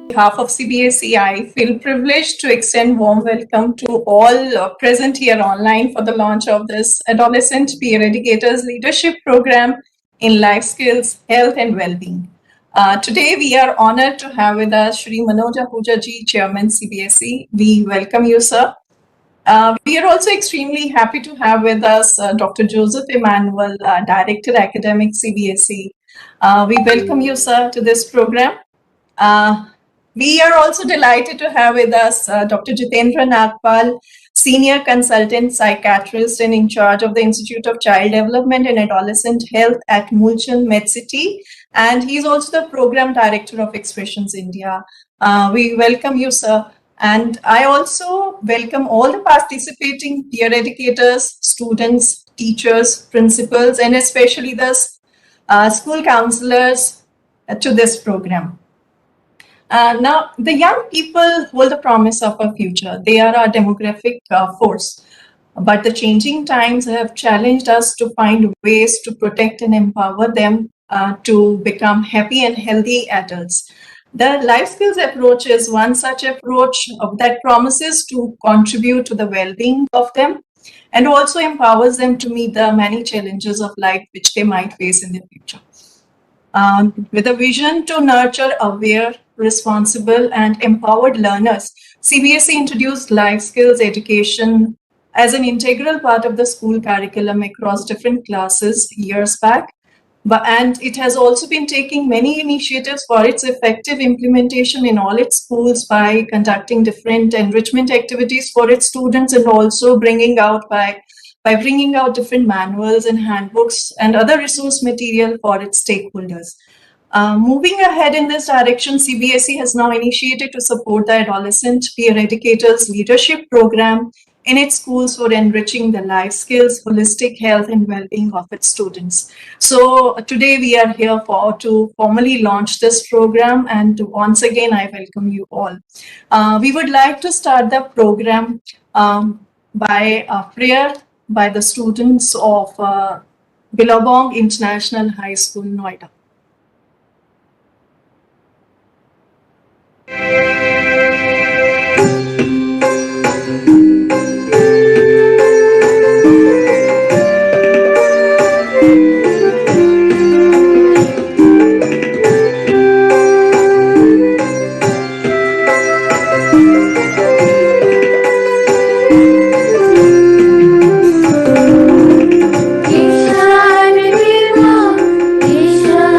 behalf of CBSE, I feel privileged to extend warm welcome to all present here online for the launch of this Adolescent Peer Educators Leadership Program in Life Skills, Health and Wellbeing. Today, we are honored to have with us Shri Manoj Ahuja ji, Chairman CBSE. We welcome you, sir. We are also extremely happy to have with us Dr. Joseph Emmanuel, Director Academic CBSE. We welcome you, sir, to this program. We are also delighted to have with us Dr. Jitendra Nagpal, Senior Consultant Psychiatrist and in charge of the Institute of Child Development and Adolescent Health at Mulchan MedCity. And he's also the Program Director of Expressions India. We welcome you, sir. And I also welcome all the participating peer educators, students, teachers, principals, and especially the school counselors to this program. Now, the young people hold the promise of our future. They are our demographic force. But the changing times have challenged us to find ways to protect and empower them to become happy and healthy adults. The life skills approach is one such approach that promises to contribute to the well-being of them and also empowers them to meet the many challenges of life which they might face in the future. With a vision to nurture aware, responsible, and empowered learners, CBSE introduced life skills education as an integral part of the school curriculum across different classes years back. And it has also been taking many initiatives for its effective implementation in all its schools by conducting different enrichment activities for its students and also bringing out different manuals and handbooks and other resource material for its stakeholders. Moving ahead in this direction, CBSE has now initiated to support the Adolescent Peer Educators Leadership Program in its schools for enriching the life skills, holistic health and well-being of its students. So today we are here to formally launch this program, and once again I welcome you all. We would like to start the program by a prayer by the students of Billabong International High School, Noida. Krishna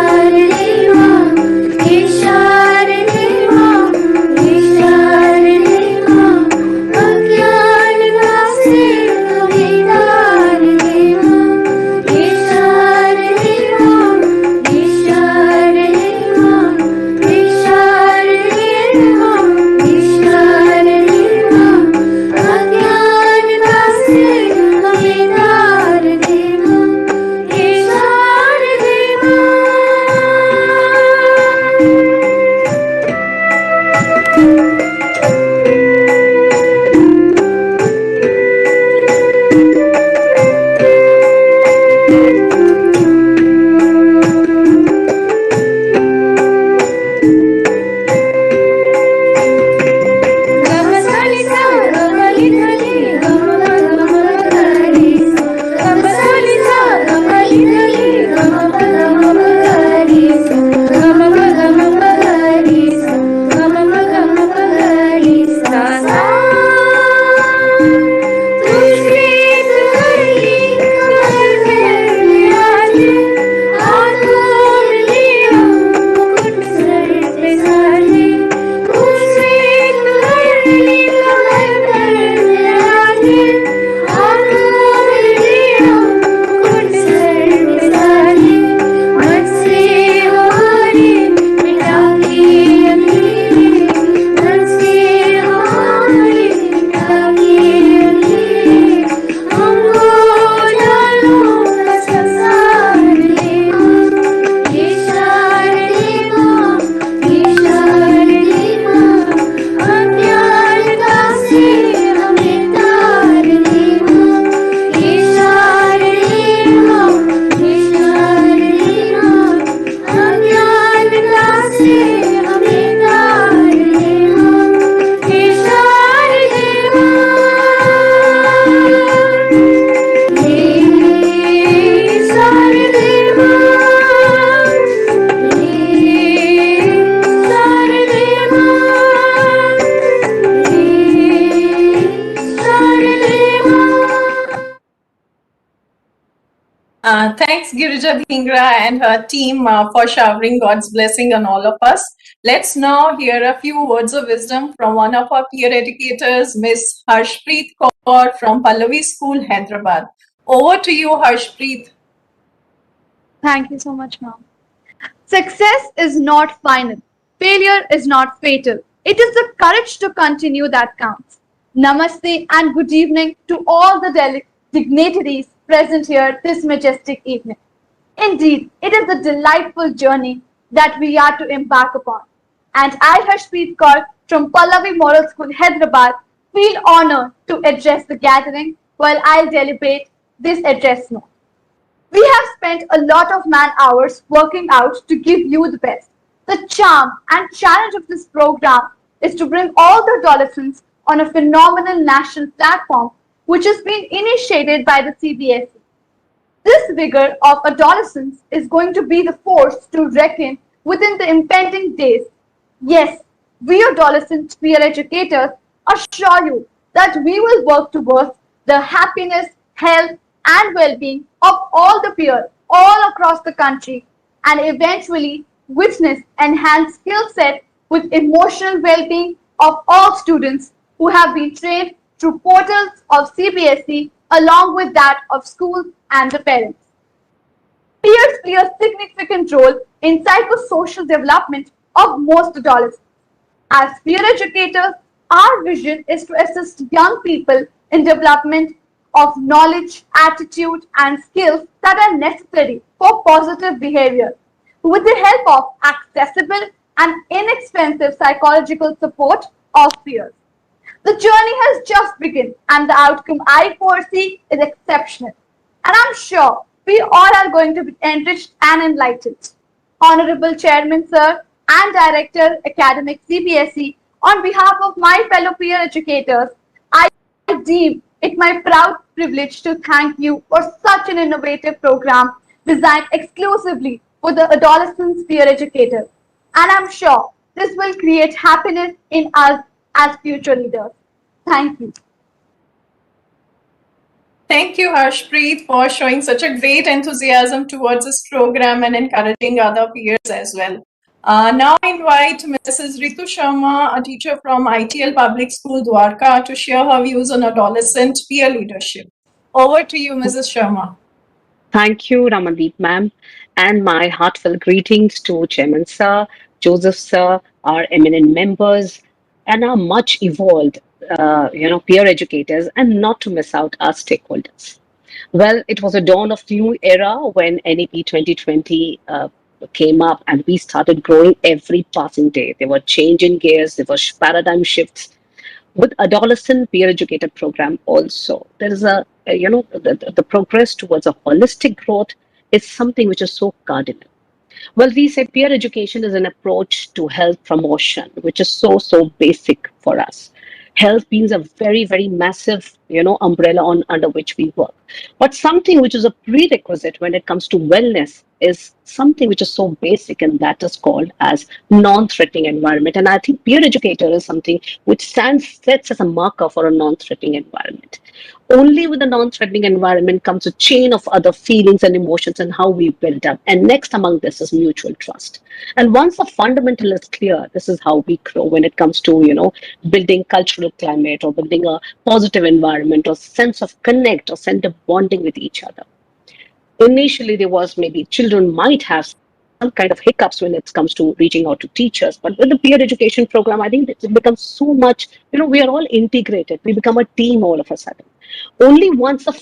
Thanks, Girija Dhingra and her team for showering God's blessing on all of us. Let's now hear a few words of wisdom from one of our peer educators, Miss Harshpreet Kaur from Pallavi School, Hyderabad. Over to you, Harshpreet. Thank you so much, ma'am. Success is not final. Failure is not fatal. It is the courage to continue that counts. Namaste and good evening to all the dignitaries present here this majestic evening. Indeed, it is a delightful journey that we are to embark upon. And I, Harshpreet Kaur from Pallavi Moral School, Hyderabad, feel honored to address the gathering while I'll deliberate this address note. We have spent a lot of man hours working out to give you the best. The charm and challenge of this program is to bring all the adolescents on a phenomenal national platform which has been initiated by the CBSE. This vigor of adolescence is going to be the force to reckon within the impending days. Yes, we adolescent peer educators assure you that we will work towards the happiness, health, and well-being of all the peers all across the country and eventually witness enhanced skill set with emotional well-being of all students who have been trained through portals of CBSE along with that of schools and the parents. Peers play a significant role in psychosocial development of most adolescents. As peer educators, our vision is to assist young people in development of knowledge, attitude, and skills that are necessary for positive behavior with the help of accessible and inexpensive psychological support of peers. The journey has just begun and the outcome I foresee is exceptional. And I'm sure we all are going to be enriched and enlightened. Honorable Chairman, Sir, and Director, Academic CBSE, on behalf of my fellow peer educators, I deem it my proud privilege to thank you for such an innovative program designed exclusively for the adolescents peer educators. And I'm sure this will create happiness in us as future leaders. Thank you. Thank you, Harshpreet, for showing such a great enthusiasm towards this program and encouraging other peers as well. Now I invite Mrs. Ritu Sharma, a teacher from ITL Public School, Dwarka, to share her views on adolescent peer leadership. Over to you, Mrs. Sharma. Thank you, Ramandeep ma'am, and my heartfelt greetings to Chairman Sir, Joseph Sir, our eminent members, and our much evolved, peer educators, and not to miss out our stakeholders. Well, it was a dawn of new era when NEP 2020 came up, and we started growing every passing day. There were change in gears, there were paradigm shifts. With adolescent peer educator program also, there is the progress towards a holistic growth is something which is so cardinal. Well, we say peer education is an approach to health promotion, which is so basic for us. Health being a very, very massive, umbrella under which we work. But something which is a prerequisite when it comes to wellness is something which is so basic, and that is called as non-threatening environment. And I think peer educator is something which sets as a marker for a non-threatening environment. Only with a non-threatening environment comes a chain of other feelings and emotions and how we build up. And next among this is mutual trust. And once the fundamental is clear, this is how we grow when it comes to, building cultural climate or building a positive environment or sense of connect or sense of bonding with each other. Initially, there was maybe children might have some kind of hiccups when it comes to reaching out to teachers. But with the peer education program, I think it becomes so much, we are all integrated. We become a team all of a sudden. Only once the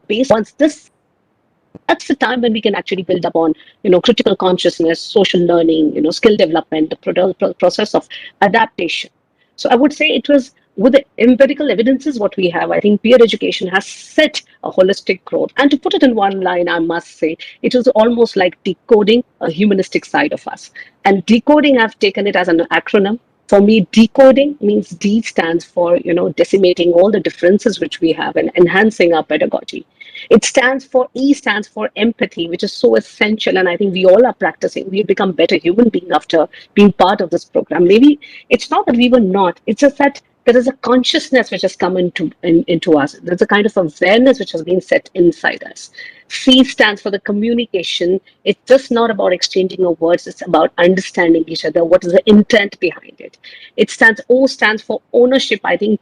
base, once this, that's the time when we can actually build upon, critical consciousness, social learning, skill development, the process of adaptation. So I would say it was with the empirical evidences what we have, I think peer education has set a holistic growth. And to put it in one line, I must say, it was almost like decoding a humanistic side of us. And decoding, I've taken it as an acronym. For me, decoding means D stands for, decimating all the differences which we have and enhancing our pedagogy. It stands for, E stands for empathy, which is so essential. And I think we all are practicing. We've become better human beings after being part of this program. Maybe it's not that we were not, it's just that There is a consciousness which has come into us. There's a kind of awareness which has been set inside us. C stands for the communication. It's just not about exchanging of words. It's about understanding each other. What is the intent behind it? O stands for ownership. I think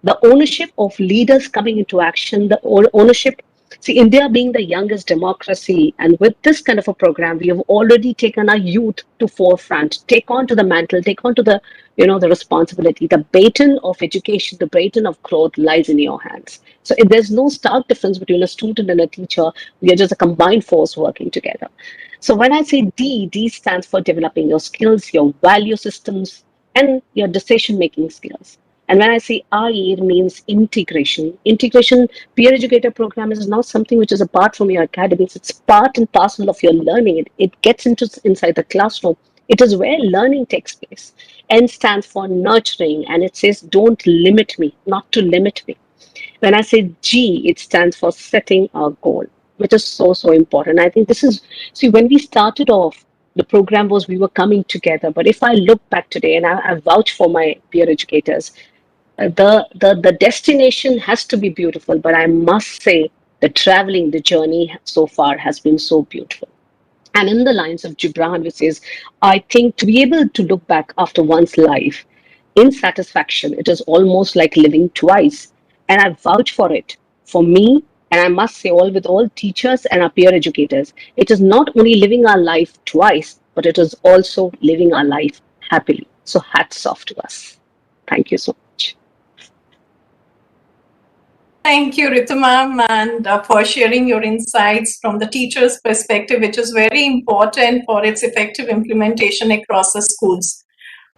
the ownership of leaders coming into action, the ownership. See, India being the youngest democracy, and with this kind of a program, we have already taken our youth to forefront, take on to the mantle, take on to the, the responsibility. The baton of education, the baton of growth lies in your hands. So if there's no stark difference between a student and a teacher. We are just a combined force working together. So when I say D stands for developing your skills, your value systems, and your decision-making skills. And when I say I, it means integration. Integration, peer educator program is not something which is apart from your academics. It's part and parcel of your learning. It gets inside the classroom. It is where learning takes place. N stands for nurturing, and it says, don't limit me, not to limit me. When I say G, it stands for setting our goal, which is so, so important. I think this is, see, when we started off, the program was we were coming together. But if I look back today, and I vouch for my peer educators, the destination has to be beautiful, but I must say the traveling, the journey so far has been so beautiful. And in the lines of Gibran, which says, I think to be able to look back after one's life in satisfaction, it is almost like living twice. And I vouch for it. For me, and I must say with all teachers and our peer educators, it is not only living our life twice, but it is also living our life happily. So hats off to us. Thank you so much. Thank you, Ritu ma'am, and for sharing your insights from the teacher's perspective, which is very important for its effective implementation across the schools.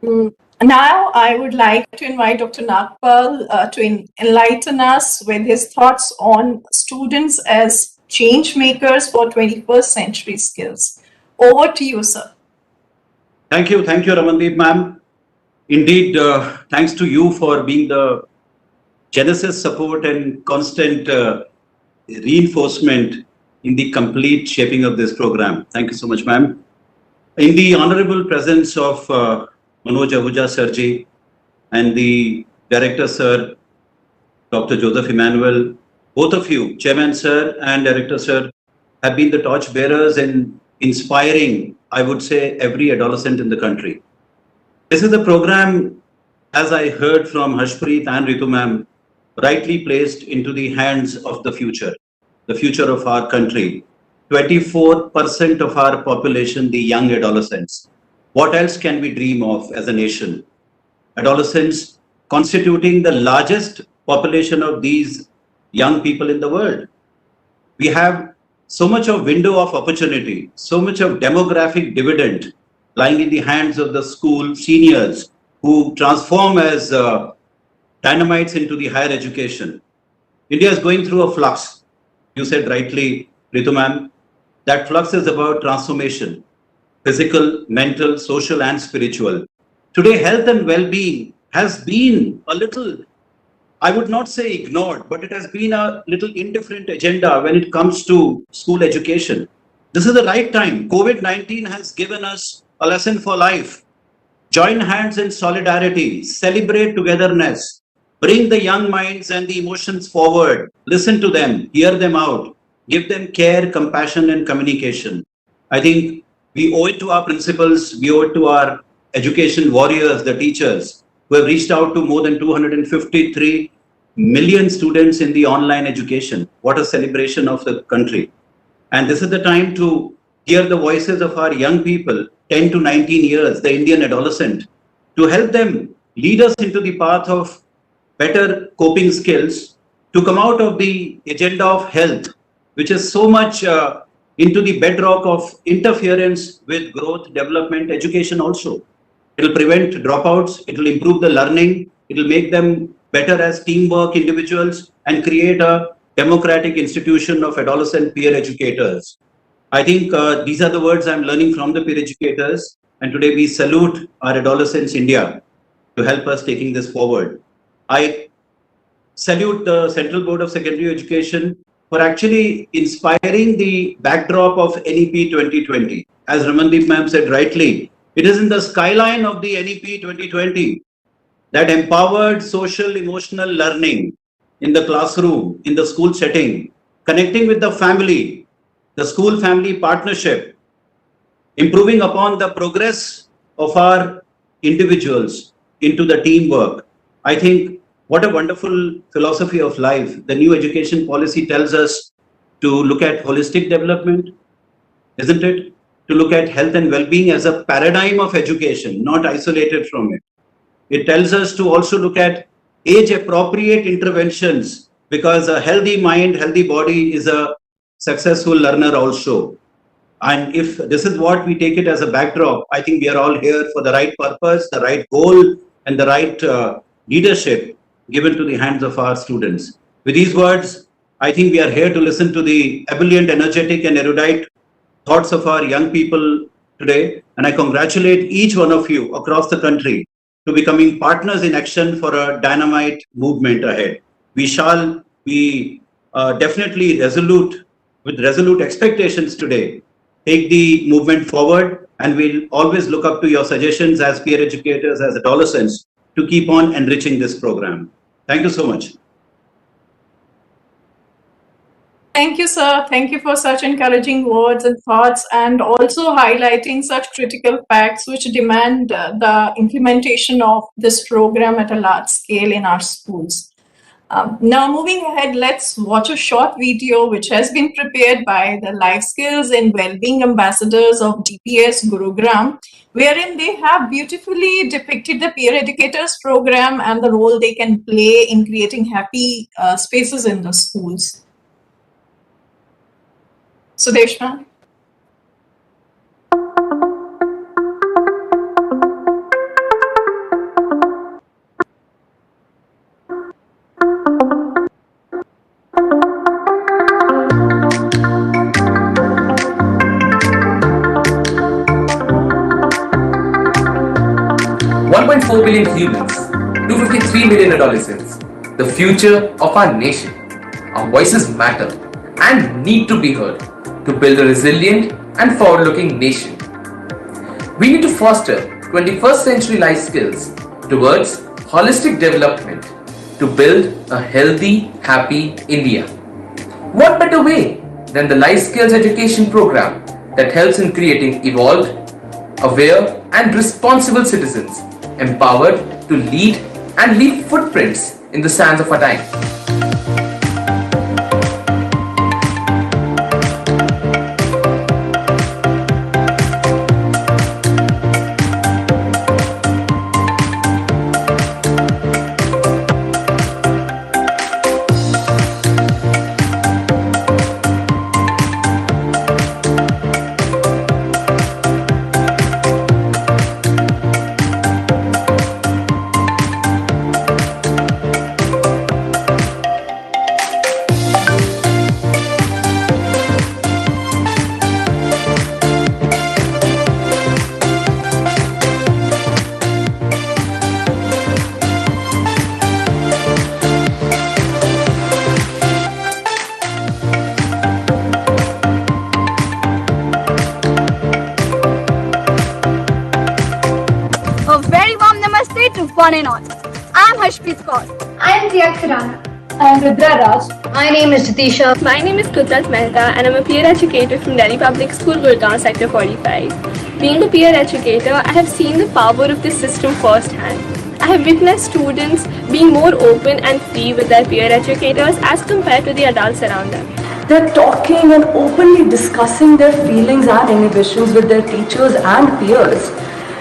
Now, I would like to invite Dr. Nagpal to enlighten us with his thoughts on students as change makers for 21st century skills. Over to you, sir. Thank you, Ramandeep ma'am. Indeed, thanks to you for being the Genesis support and constant reinforcement in the complete shaping of this program. Thank you so much, ma'am. In the honorable presence of Manoj Ahuja Sirji and the Director Sir, Dr. Joseph Emmanuel, both of you, Chairman Sir and Director Sir, have been the torch bearers in inspiring, I would say, every adolescent in the country. This is the program, as I heard from Harshpreet and Ritu ma'am, rightly placed into the hands of the future of our country. 24% of our population, the young adolescents. What else can we dream of as a nation? Adolescents constituting the largest population of these young people in the world. We have so much of window of opportunity, so much of demographic dividend lying in the hands of the school seniors who transform as dynamites into the higher education. India is going through a flux. You said rightly, Ritu ma'am, that flux is about transformation, physical, mental, social, and spiritual. Today, health and well-being has been a little, I would not say ignored, but it has been a little indifferent agenda when it comes to school education. This is the right time. COVID-19 has given us a lesson for life. Join hands in solidarity, celebrate togetherness, bring the young minds and the emotions forward, listen to them, hear them out, give them care, compassion, and communication. I think we owe it to our principals, we owe it to our education warriors, the teachers, who have reached out to more than 253 million students in the online education. What a celebration of the country. And this is the time to hear the voices of our young people, 10 to 19 years, the Indian adolescent, to help them lead us into the path of better coping skills, to come out of the agenda of health, which is so much into the bedrock of interference with growth, development, education also. It will prevent dropouts, it will improve the learning, it will make them better as teamwork individuals and create a democratic institution of adolescent peer educators. I think these are the words I'm learning from the peer educators, and today we salute our Adolescents India to help us taking this forward. I salute the Central Board of Secondary Education for actually inspiring the backdrop of NEP 2020. As Ramandeep ma'am said rightly, it is in the skyline of the NEP 2020 that empowered social emotional learning in the classroom, in the school setting, connecting with the family, the school family partnership, improving upon the progress of our individuals into the teamwork. I think what a wonderful philosophy of life. The new education policy tells us to look at holistic development, isn't it? To look at health and well-being as a paradigm of education, not isolated from it. It tells us to also look at age-appropriate interventions, because a healthy mind, healthy body is a successful learner also. And if this is what we take it as a backdrop, I think we are all here for the right purpose, the right goal, and the right leadership given to the hands of our students. With these words, I think we are here to listen to the ebullient, energetic, and erudite thoughts of our young people today. And I congratulate each one of you across the country to becoming partners in action for a dynamite movement ahead. We shall be definitely resolute, with resolute expectations today, take the movement forward, and we'll always look up to your suggestions as peer educators, as adolescents, to keep on enriching this program. Thank you so much. Thank you, sir. Thank you for such encouraging words and thoughts, and also highlighting such critical facts which demand the implementation of this program at a large scale in our schools. Now, moving ahead, let's watch a short video which has been prepared by the Life Skills and Wellbeing Ambassadors of DPS Gurugram, wherein they have beautifully depicted the peer educators program and the role they can play in creating happy spaces in the schools. Sudeshna. 1.4 billion humans, 253 million adolescents, the future of our nation. Our voices matter and need to be heard to build a resilient and forward-looking nation. We need to foster 21st century life skills towards holistic development to build a healthy, happy India. What better way than the life skills education program that helps in creating evolved, aware and responsible citizens empowered to lead and leave footprints in the sands of our time. One and all. I am Harshpreet Kaur. I am Diya Khurana. I am Rudra Raj. My name is Jatisha. My name is Kutal Mehta and I'm a peer educator from Delhi Public School, Gurgaon, Sector 45. Being a peer educator, I have seen the power of this system firsthand. I have witnessed students being more open and free with their peer educators as compared to the adults around them. They're talking and openly discussing their feelings and inhibitions with their teachers and peers.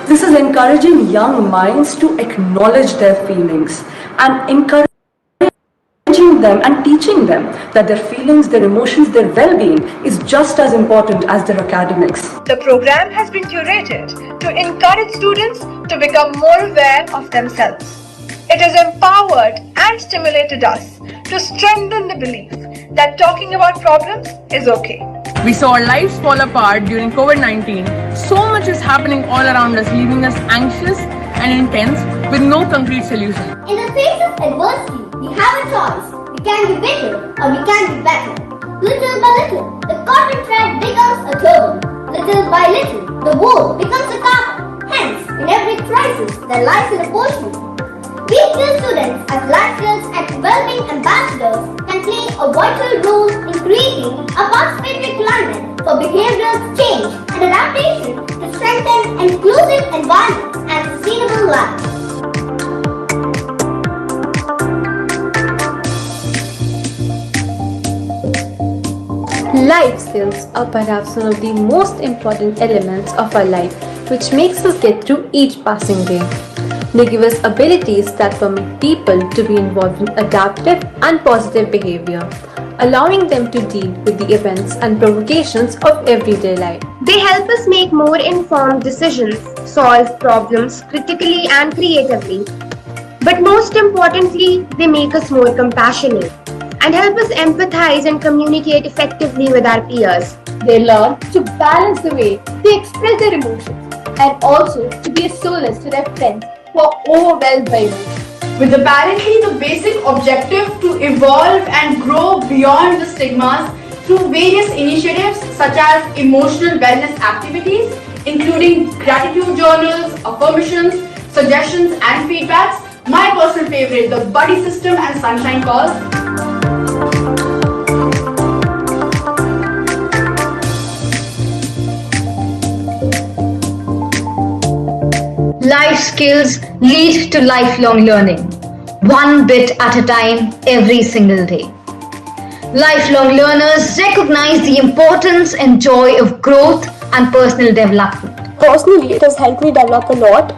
This is encouraging young minds to acknowledge their feelings and encouraging them and teaching them that their feelings, their emotions, their well-being is just as important as their academics. The program has been curated to encourage students to become more aware of themselves. It has empowered and stimulated us to strengthen the belief that talking about problems is okay. We saw our lives fall apart during COVID-19. So much is happening all around us, leaving us anxious and intense with no concrete solution. In the face of adversity, we have a choice. We can be better or we can be better. Little by little, the cotton thread becomes a turban. Little by little, the wool becomes a carpet. Hence, in every crisis, there lies an opportunity. We skilled students as life skills and well-being ambassadors can play a vital role in creating a participatory climate for behavioral change and adaptation to strengthen inclusive environments and sustainable life. Life skills are perhaps one of the most important elements of our life, which makes us get through each passing day. They give us abilities that permit people to be involved in adaptive and positive behavior, allowing them to deal with the events and provocations of everyday life. They help us make more informed decisions, solve problems critically and creatively. But most importantly, they make us more compassionate and help us empathize and communicate effectively with our peers. They learn to balance the way they express their emotions and also to be a solace to their friends who are overwhelmed by emotions. With apparently the basic objective to evolve and grow beyond the stigmas through various initiatives such as emotional wellness activities, including gratitude journals, affirmations, suggestions and feedbacks. My personal favorite, the buddy system and sunshine calls. Life skills lead to lifelong learning, one bit at a time, every single day. Lifelong learners recognize the importance and joy of growth and personal development. Personally, it has helped me develop a lot.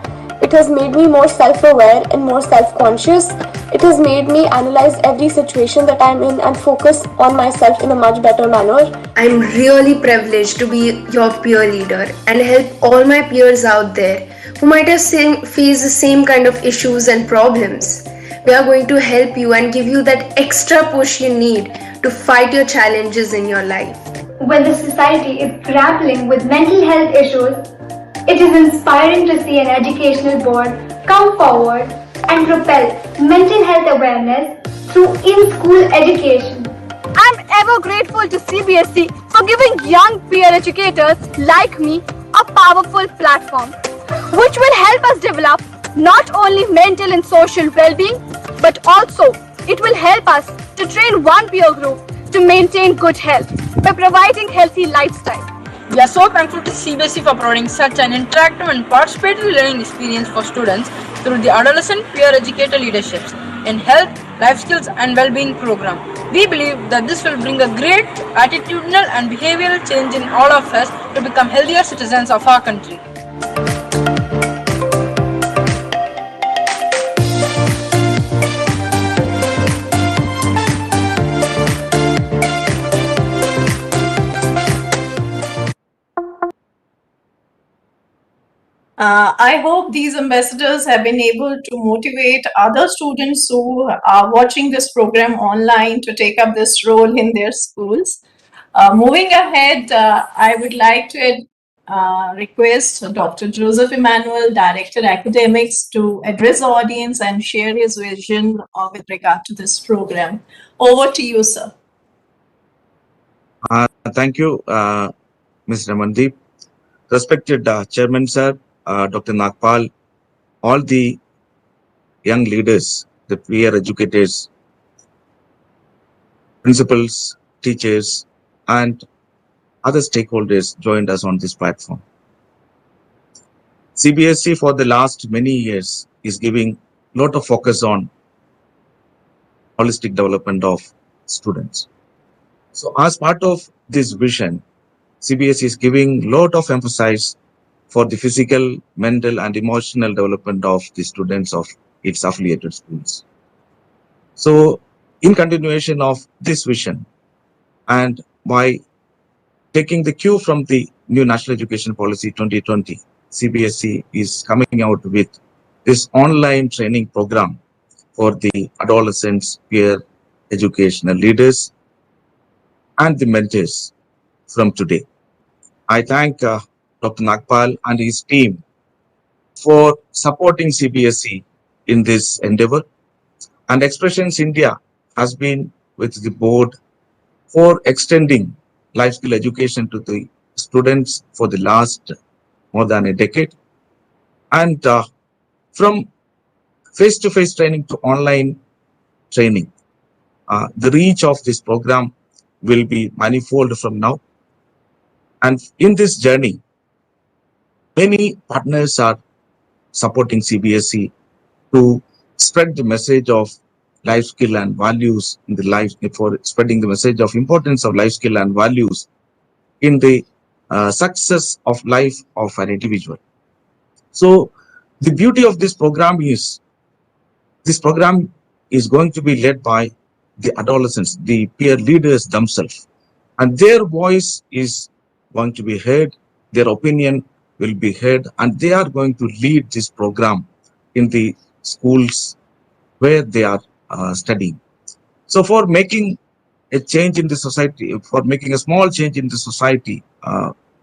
It has made me more self-aware and more self-conscious. It has made me analyze every situation that I'm in and focus on myself in a much better manner. I'm really privileged to be your peer leader and help all my peers out there who might have faced the same kind of issues and problems. We are going to help you and give you that extra push you need to fight your challenges in your life. When the society is grappling with mental health issues, it is inspiring to see an educational board come forward and propel mental health awareness through in-school education. I'm ever grateful to CBSE for giving young peer educators like me a powerful platform, which will help us develop not only mental and social well-being, but also it will help us to train one peer group to maintain good health by providing healthy lifestyle. We are so thankful to CBSE for providing such an interactive and participatory learning experience for students through the Adolescent Peer Educator Leaderships in Health, Life Skills and Wellbeing program. We believe that this will bring a great attitudinal and behavioral change in all of us to become healthier citizens of our country. I hope these ambassadors have been able to motivate other students who are watching this program online to take up this role in their schools. Moving ahead, I would like to request Dr. Joseph Emmanuel, Director Academics, to address the audience and share his vision with regard to this program. Over to you, sir. Thank you, Ms. Ramandeep. Respected Chairman, sir, Dr. Nagpal, all the young leaders, the peer educators, principals, teachers, and other stakeholders joined us on this platform. CBSE for the last many years is giving a lot of focus on holistic development of students. So as part of this vision, CBSE is giving a lot of emphasis for the physical, mental, and emotional development of the students of its affiliated schools. So, in continuation of this vision, and by taking the cue from the new National Education Policy 2020, CBSE is coming out with this online training program for the adolescents, peer educational leaders, and the mentors from today. I thank Dr. Nagpal and his team for supporting CBSE in this endeavor. And Expressions India has been with the board for extending life skill education to the students for the last more than a decade. And from face-to-face training to online training. The reach of this program will be manifold from now. And in this journey, many partners are supporting CBSE to spread the message of life skill and values in the life, for spreading the message of importance of life skill and values in the success of life of an individual. So the beauty of this program is going to be led by the adolescents, the peer leaders themselves, and their voice is going to be heard, their opinion will be heard, and they are going to lead this program in the schools where they are studying. So for making a change in the society, for making a small change in the society,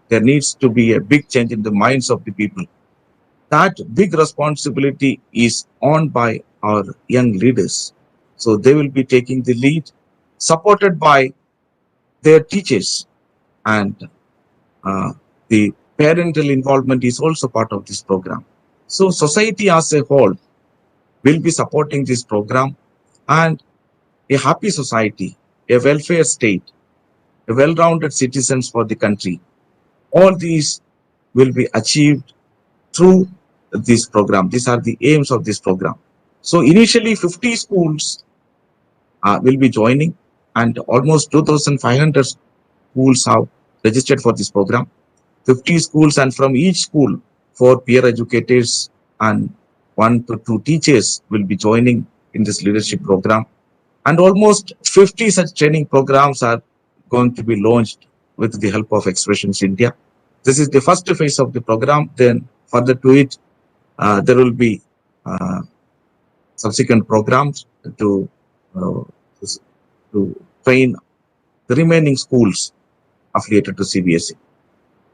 there needs to be a big change in the minds of the people. That big responsibility is on by our young leaders. So they will be taking the lead, supported by their teachers, and the parental involvement is also part of this program. So society as a whole will be supporting this program, and a happy society, a welfare state, a well-rounded citizens for the country. All these will be achieved through this program. These are the aims of this program. So initially 50 schools will be joining, and almost 2,500 schools have registered for this program. 50 schools, and from each school 4 peer educators and 1 to 2 teachers will be joining in this leadership program. And almost 50 such training programs are going to be launched with the help of Expressions India. This is the first phase of the program. Then further to it, there will be subsequent programs to train the remaining schools affiliated to CBSE.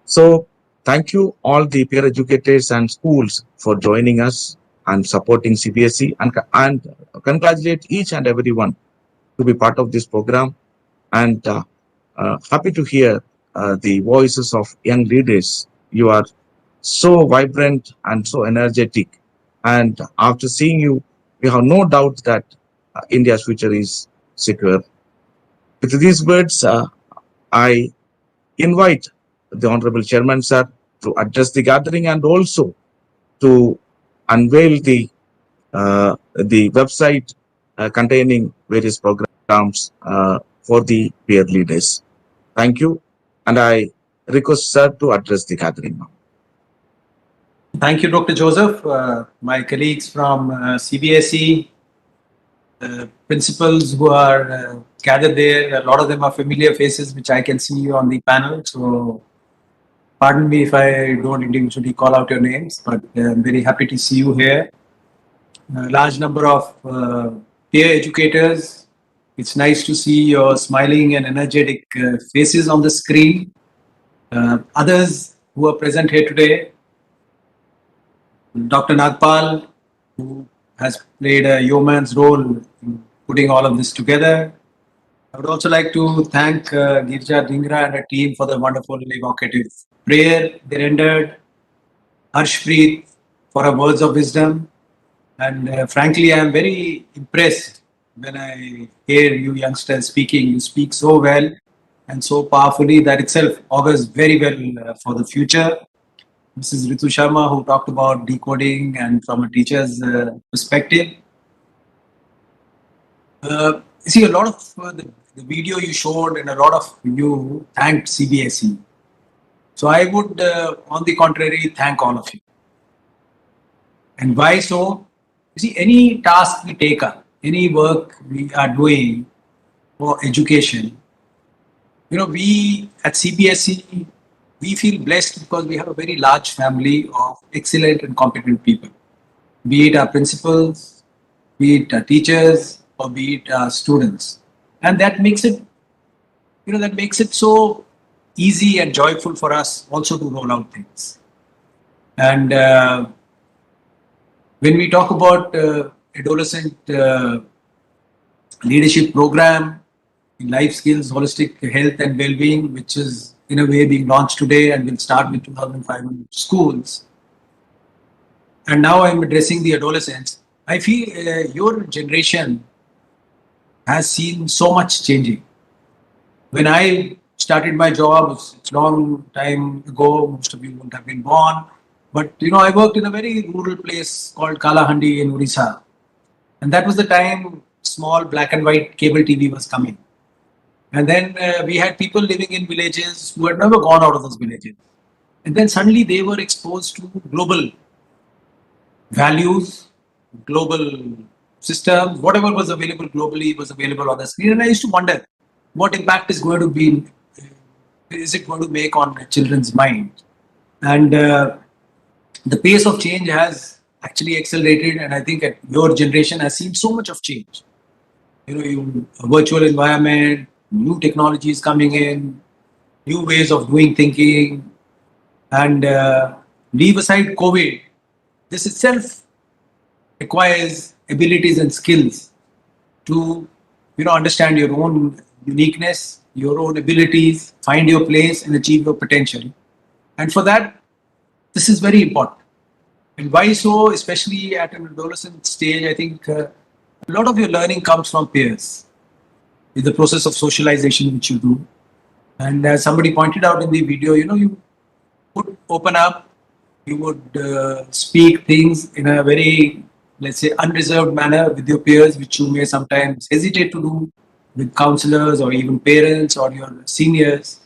So thank you all the peer educators and schools for joining us and supporting CBSE, and congratulate each and everyone to be part of this program, and happy to hear the voices of young leaders. You are so vibrant and so energetic, and after seeing you, we have no doubt that India's future is secure. With these words, I invite the Honorable Chairman Sir to address the gathering, and also to unveil the website containing various programs for the peer leaders. Thank you, and I request Sir to address the gathering now. Thank you, Dr. Joseph. My colleagues from CBSE, principals who are gathered there, a lot of them are familiar faces which I can see on the panel. So pardon me if I don't individually call out your names, but I'm very happy to see you here. A large number of peer educators. It's nice to see your smiling and energetic faces on the screen. Others who are present here today, Dr. Nagpal, who has played a yeoman's role in putting all of this together. I would also like to thank Girja Dhingra and her team for the wonderful evocative prayer they rendered, Harshpreet for her words of wisdom, and frankly, I am very impressed when I hear you youngsters speaking. You speak so well and so powerfully that itself augurs very well for the future. Mrs. Ritu Sharma, who talked about decoding and from a teacher's perspective. See, a lot of the video you showed and a lot of you thanked CBSE. So I would, on the contrary, thank all of you. And why so? You see, any task we take up, any work we are doing for education, we at CBSE, we feel blessed because we have a very large family of excellent and competent people, be it our principals, be it our teachers, or be it our students. And that makes it, so easy and joyful for us also to roll out things. And when we talk about adolescent leadership program in life skills, holistic health and well-being, which is in a way being launched today and will start with 2,500 schools. And now I'm addressing the adolescents. I feel your generation has seen so much changing. When I started my job, it's a long time ago, most of you wouldn't have been born. But I worked in a very rural place called Kalahandi in Orissa. And that was the time small black and white cable TV was coming. And then we had people living in villages who had never gone out of those villages. And then suddenly they were exposed to global values, global systems, whatever was available globally was available on the screen. And I used to wonder what impact is going to be, is it going to make on children's mind? And the pace of change has actually accelerated. And I think your generation has seen so much of change. A virtual environment, new technologies coming in, new ways of doing thinking, and leave aside COVID. This itself requires abilities and skills to understand your own uniqueness, your own abilities, find your place and achieve your potential. And for that, this is very important. And why so? Especially at an adolescent stage, I think a lot of your learning comes from peers. It's the process of socialization which you do. And as somebody pointed out in the video, you would open up, you would speak things in a very, let's say, unreserved manner with your peers, which you may sometimes hesitate to do with counselors or even parents or your seniors.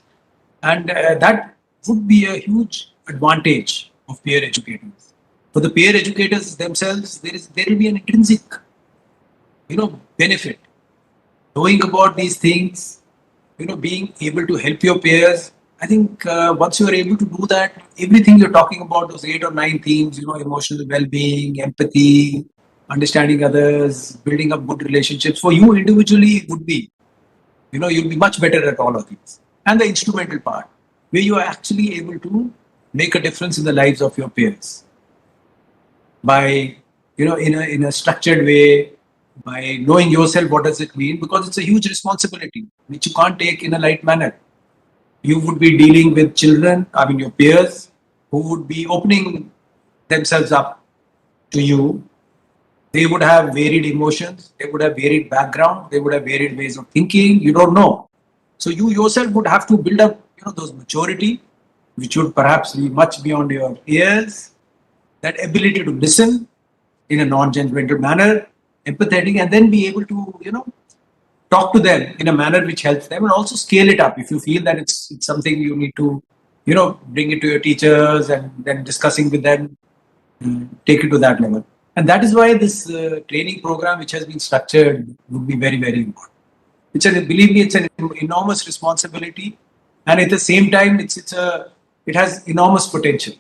And that would be a huge advantage of peer educators. For the peer educators themselves, there will be an intrinsic, benefit. Knowing about these things, being able to help your peers. I think once you are able to do that, everything you're talking about, those 8 or 9 themes, emotional well-being, empathy, understanding others, building up good relationships, for you individually, it would be, you'll be much better at all of these. And the instrumental part, where you are actually able to make a difference in the lives of your peers by, in a structured way, by knowing yourself what does it mean, because it's a huge responsibility which you can't take in a light manner. You would be dealing with children, your peers, who would be opening themselves up to you. They would have varied emotions, they would have varied background, they would have varied ways of thinking. You don't know. So you yourself would have to build up, those maturity, which would perhaps be much beyond your years, that ability to listen in a non-judgmental manner, empathetic, and then be able to, talk to them in a manner which helps them, and also scale it up if you feel that it's something you need to, bring it to your teachers and then discussing with them, take it to that level. And that is why this training program, which has been structured, would be very, very important. Believe me, it's an enormous responsibility, and at the same time, it has enormous potential.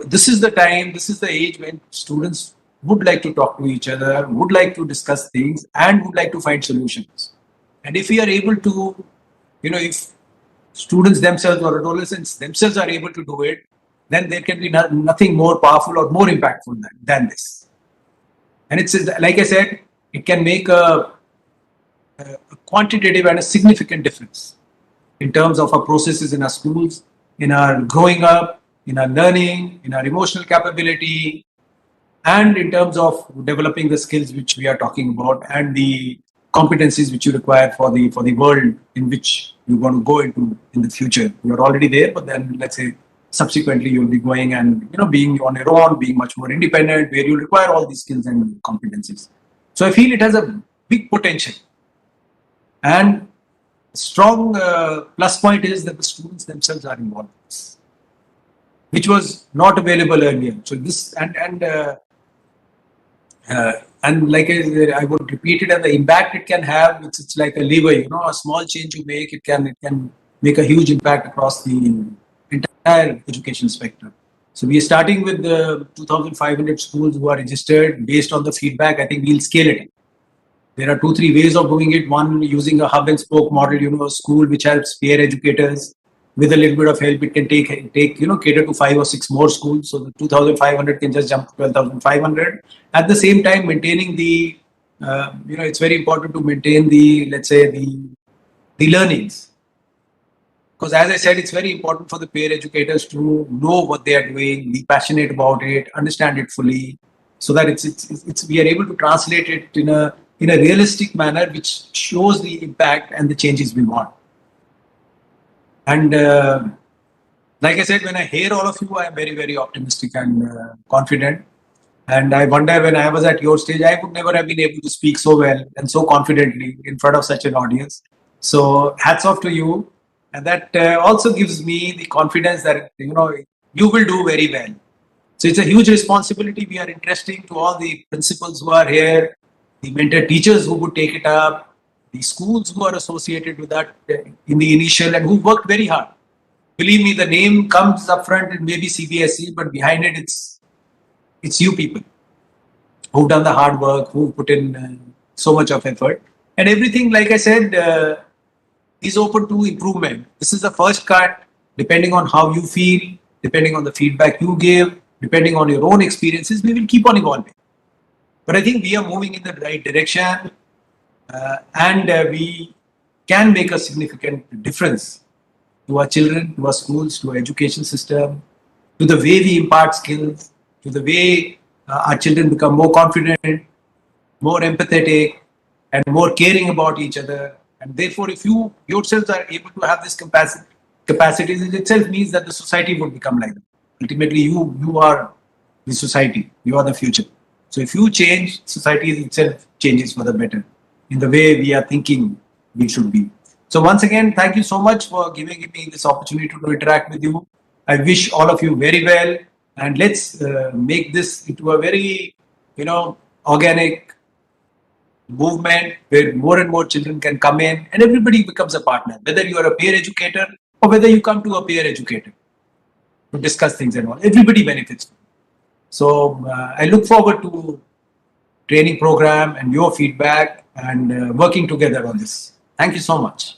This is the time, this is the age when students would like to talk to each other, would like to discuss things, and would like to find solutions. And if we are able to, if students themselves or adolescents themselves are able to do it, then there can be nothing more powerful or more impactful than this. And it's, like I said, it can make a quantitative and a significant difference in terms of our processes in our schools, in our growing up, in our learning, in our emotional capability, and in terms of developing the skills which we are talking about and the competencies which you require for the world in which you want to go into in the future. You're already there, but then let's say subsequently you'll be going and being on your own, being much more independent, where you require all these skills and competencies. So I feel it has a big potential. And strong plus point is that the students themselves are involved in this, which was not available earlier. So this and like I would repeat it, and the impact it can have, it's like a lever. A small change you make, it can make a huge impact across the entire education spectrum. So we are starting with the 2,500 schools who are registered. Based on the feedback, I think we'll scale it. There are 2-3 ways of doing it. One, using a hub and spoke model, a school which helps peer educators. With a little bit of help, it can cater to 5 or 6 more schools. So the 2,500 can just jump to 12,500. At the same time, maintaining the, it's very important to maintain the, let's say, the learnings. Because as I said, it's very important for the peer educators to know what they are doing, be passionate about it, understand it fully, so that we are able to translate it in a realistic manner, which shows the impact and the changes we want. And like I said, when I hear all of you, I am very, very optimistic and confident. And I wonder, when I was at your stage, I would never have been able to speak so well and so confidently in front of such an audience. So hats off to you. And that also gives me the confidence that, you will do very well. So it's a huge responsibility. We are interesting to all the principals who are here, the mentor teachers who would take it up, the schools who are associated with that in the initial and who worked very hard. Believe me, the name comes up front and maybe CBSE, but behind it, it's you people who've done the hard work, who put in so much of effort. And everything, like I said, is open to improvement. This is the first cut. Depending on how you feel, depending on the feedback you give, depending on your own experiences, we will keep on evolving. But I think we are moving in the right direction, and we can make a significant difference to our children, to our schools, to our education system, to the way we impart skills, to the way our children become more confident, more empathetic, and more caring about each other. And therefore, if you yourselves are able to have this capacities, it itself means that the society would become like that. Ultimately, you are the society, you are the future. So if you change, society itself changes for the better in the way we are thinking we should be. So once again, thank you so much for giving me this opportunity to interact with you. I wish all of you very well, and let's make this into a very, organic movement where more and more children can come in and everybody becomes a partner, whether you are a peer educator or whether you come to a peer educator to discuss things and all. Everybody benefits. So I look forward to training program and your feedback and working together on this. Thank you so much.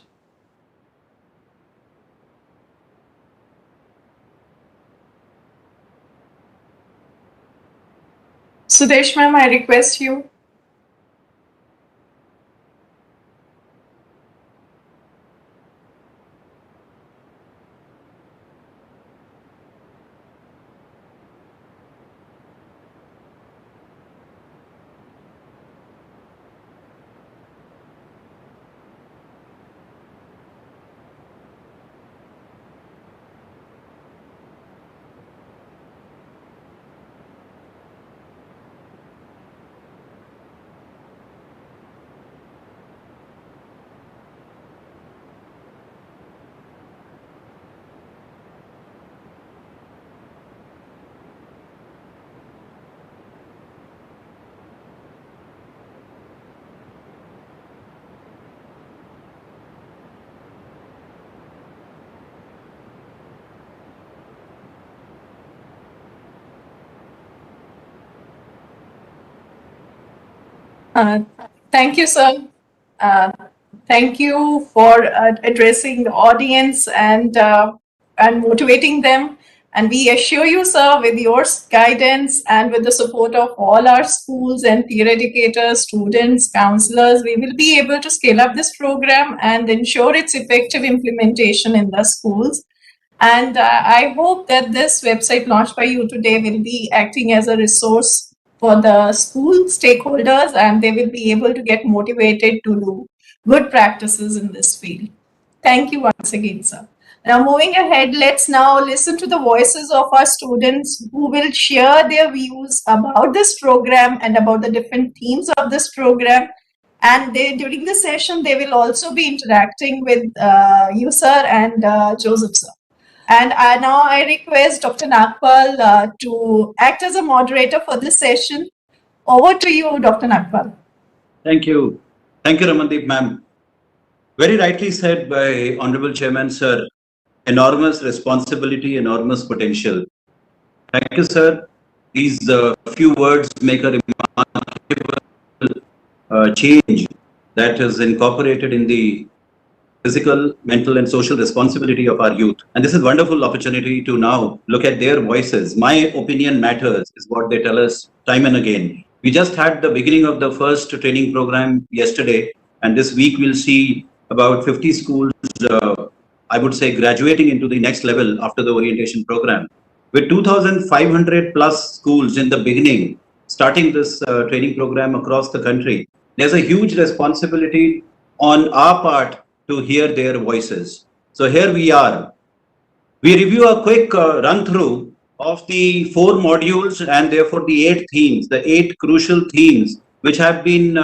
Sudesh ma'am, I request you. Thank you, sir. Thank you for addressing the audience and motivating them. And we assure you, sir, with your guidance and with the support of all our schools and peer educators, students, counselors, we will be able to scale up this program and ensure its effective implementation in the schools. And I hope that this website launched by you today will be acting as a resource for the school stakeholders, and they will be able to get motivated to do good practices in this field. Thank you once again, sir. Now, moving ahead, let's now listen to the voices of our students who will share their views about this program and about the different themes of this program. And during the session, they will also be interacting with you, sir, and Joseph, sir. And now I request Dr. Nagpal to act as a moderator for this session. Over to you, Dr. Nagpal. Thank you. Thank you, Ramandeep ma'am. Very rightly said by Honorable Chairman, sir. Enormous responsibility, enormous potential. Thank you, sir. These few words make a remarkable change that is incorporated in the physical, mental, and social responsibility of our youth. And this is a wonderful opportunity to now look at their voices. My opinion matters is what they tell us time and again. We just had the beginning of the first training program yesterday, and this week we'll see about 50 schools, I would say, graduating into the next level after the orientation program. With 2,500 plus schools in the beginning, starting this training program across the country, there's a huge responsibility on our part to hear their voices. So here we are. We review a quick run through of the 4 modules and therefore the 8 themes, the 8 crucial themes which have been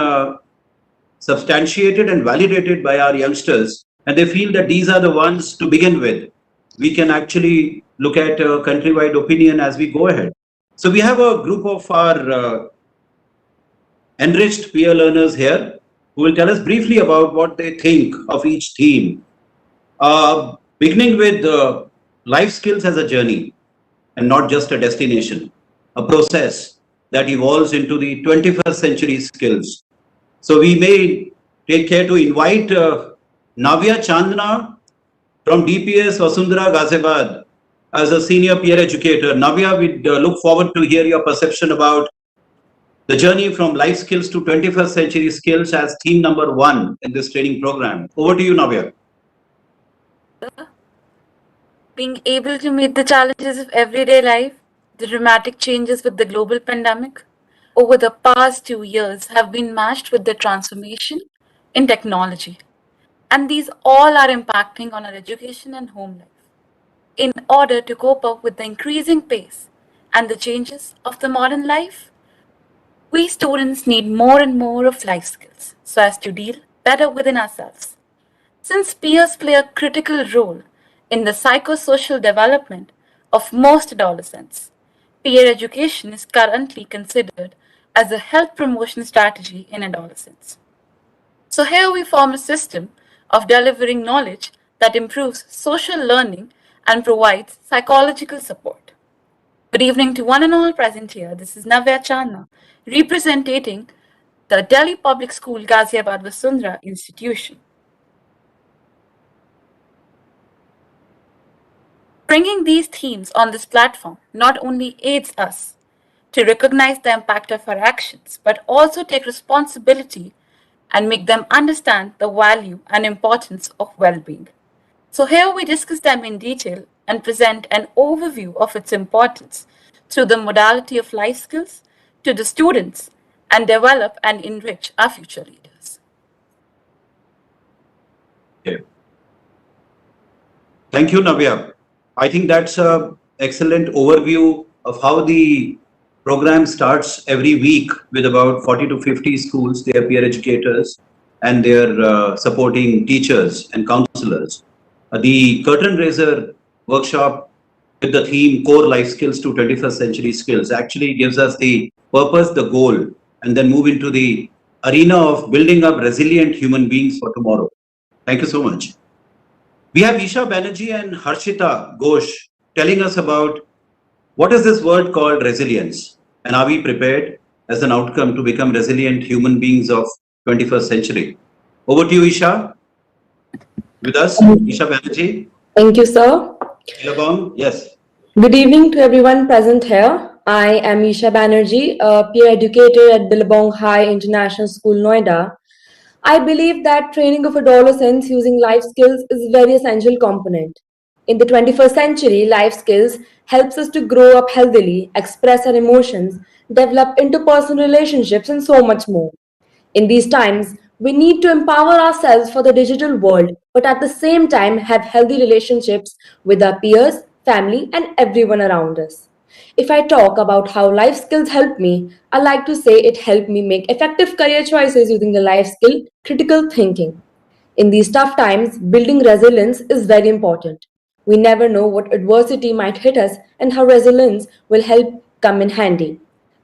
substantiated and validated by our youngsters, and they feel that these are the ones to begin with. We can actually look at a countrywide opinion as we go ahead. So we have a group of our enriched peer learners here who will tell us briefly about what they think of each theme. Beginning with life skills as a journey and not just a destination, a process that evolves into the 21st century skills. So we may take care to invite Navya Chandna from DPS Vasundhara Ghaziabad as a senior peer educator. Navya, we look forward to hear your perception about the journey from life skills to 21st century skills as theme number 1 in this training program. Over to you, Navya. Being able to meet the challenges of everyday life, the dramatic changes with the global pandemic over the past 2 years have been matched with the transformation in technology. And these all are impacting on our education and home life. In order to cope up with the increasing pace and the changes of the modern life, we students need more and more of life skills so as to deal better within ourselves. Since peers play a critical role in the psychosocial development of most adolescents, peer education is currently considered as a health promotion strategy in adolescence. So here we form a system of delivering knowledge that improves social learning and provides psychological support. Good evening to one and all present here. This is Navya Chandna, representing the Delhi Public School Ghaziabad Vasundhara institution. Bringing these themes on this platform not only aids us to recognize the impact of our actions, but also take responsibility and make them understand the value and importance of well-being. So here we discuss them in detail and present an overview of its importance through the modality of life skills to the students and develop and enrich our future leaders. Okay. Thank you, Navya. I think that's an excellent overview of how the program starts every week with about 40 to 50 schools, their peer educators, and their supporting teachers and counselors. The curtain raiser workshop with the theme Core Life Skills to 21st Century Skills actually gives us the purpose, the goal, and then move into the arena of building up resilient human beings for tomorrow. Thank you so much. We have Isha Banerjee and Harshita Ghosh telling us about what is this word called resilience, and are we prepared as an outcome to become resilient human beings of 21st century? Over to you, Isha. With us, Isha Banerjee. Thank you, sir. Billabong, yes. Good evening to everyone present here. I am Isha Banerjee, a peer educator at Billabong High International School, Noida. I believe that training of adolescents using life skills is a very essential component. In the 21st century, life skills helps us to grow up healthily, express our emotions, develop interpersonal relationships, and so much more. In these times, we need to empower ourselves for the digital world, but at the same time have healthy relationships with our peers, family, and everyone around us. If I talk about how life skills help me, I like to say it helped me make effective career choices using the life skill critical thinking. In these tough times, building resilience is very important. We never know what adversity might hit us and how resilience will help come in handy.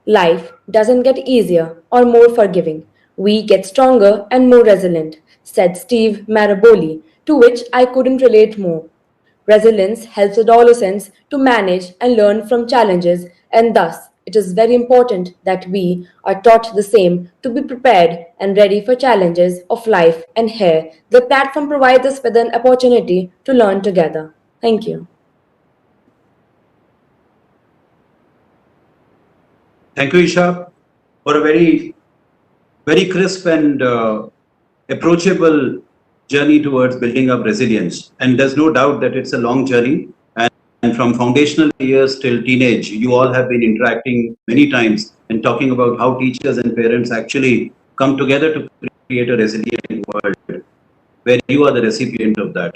Life doesn't get easier or more forgiving. We get stronger and more resilient, said Steve Maraboli, to which I couldn't relate more. Resilience helps adolescents to manage and learn from challenges, and thus it is very important that we are taught the same to be prepared and ready for challenges of life. And here, the platform provides us with an opportunity to learn together. Thank you. Thank you, Isha, for a very crisp and approachable journey towards building up resilience. And there's no doubt that it's a long journey. And And from foundational years till teenage, you all have been interacting many times and talking about how teachers and parents actually come together to create a resilient world, where you are the recipient of that.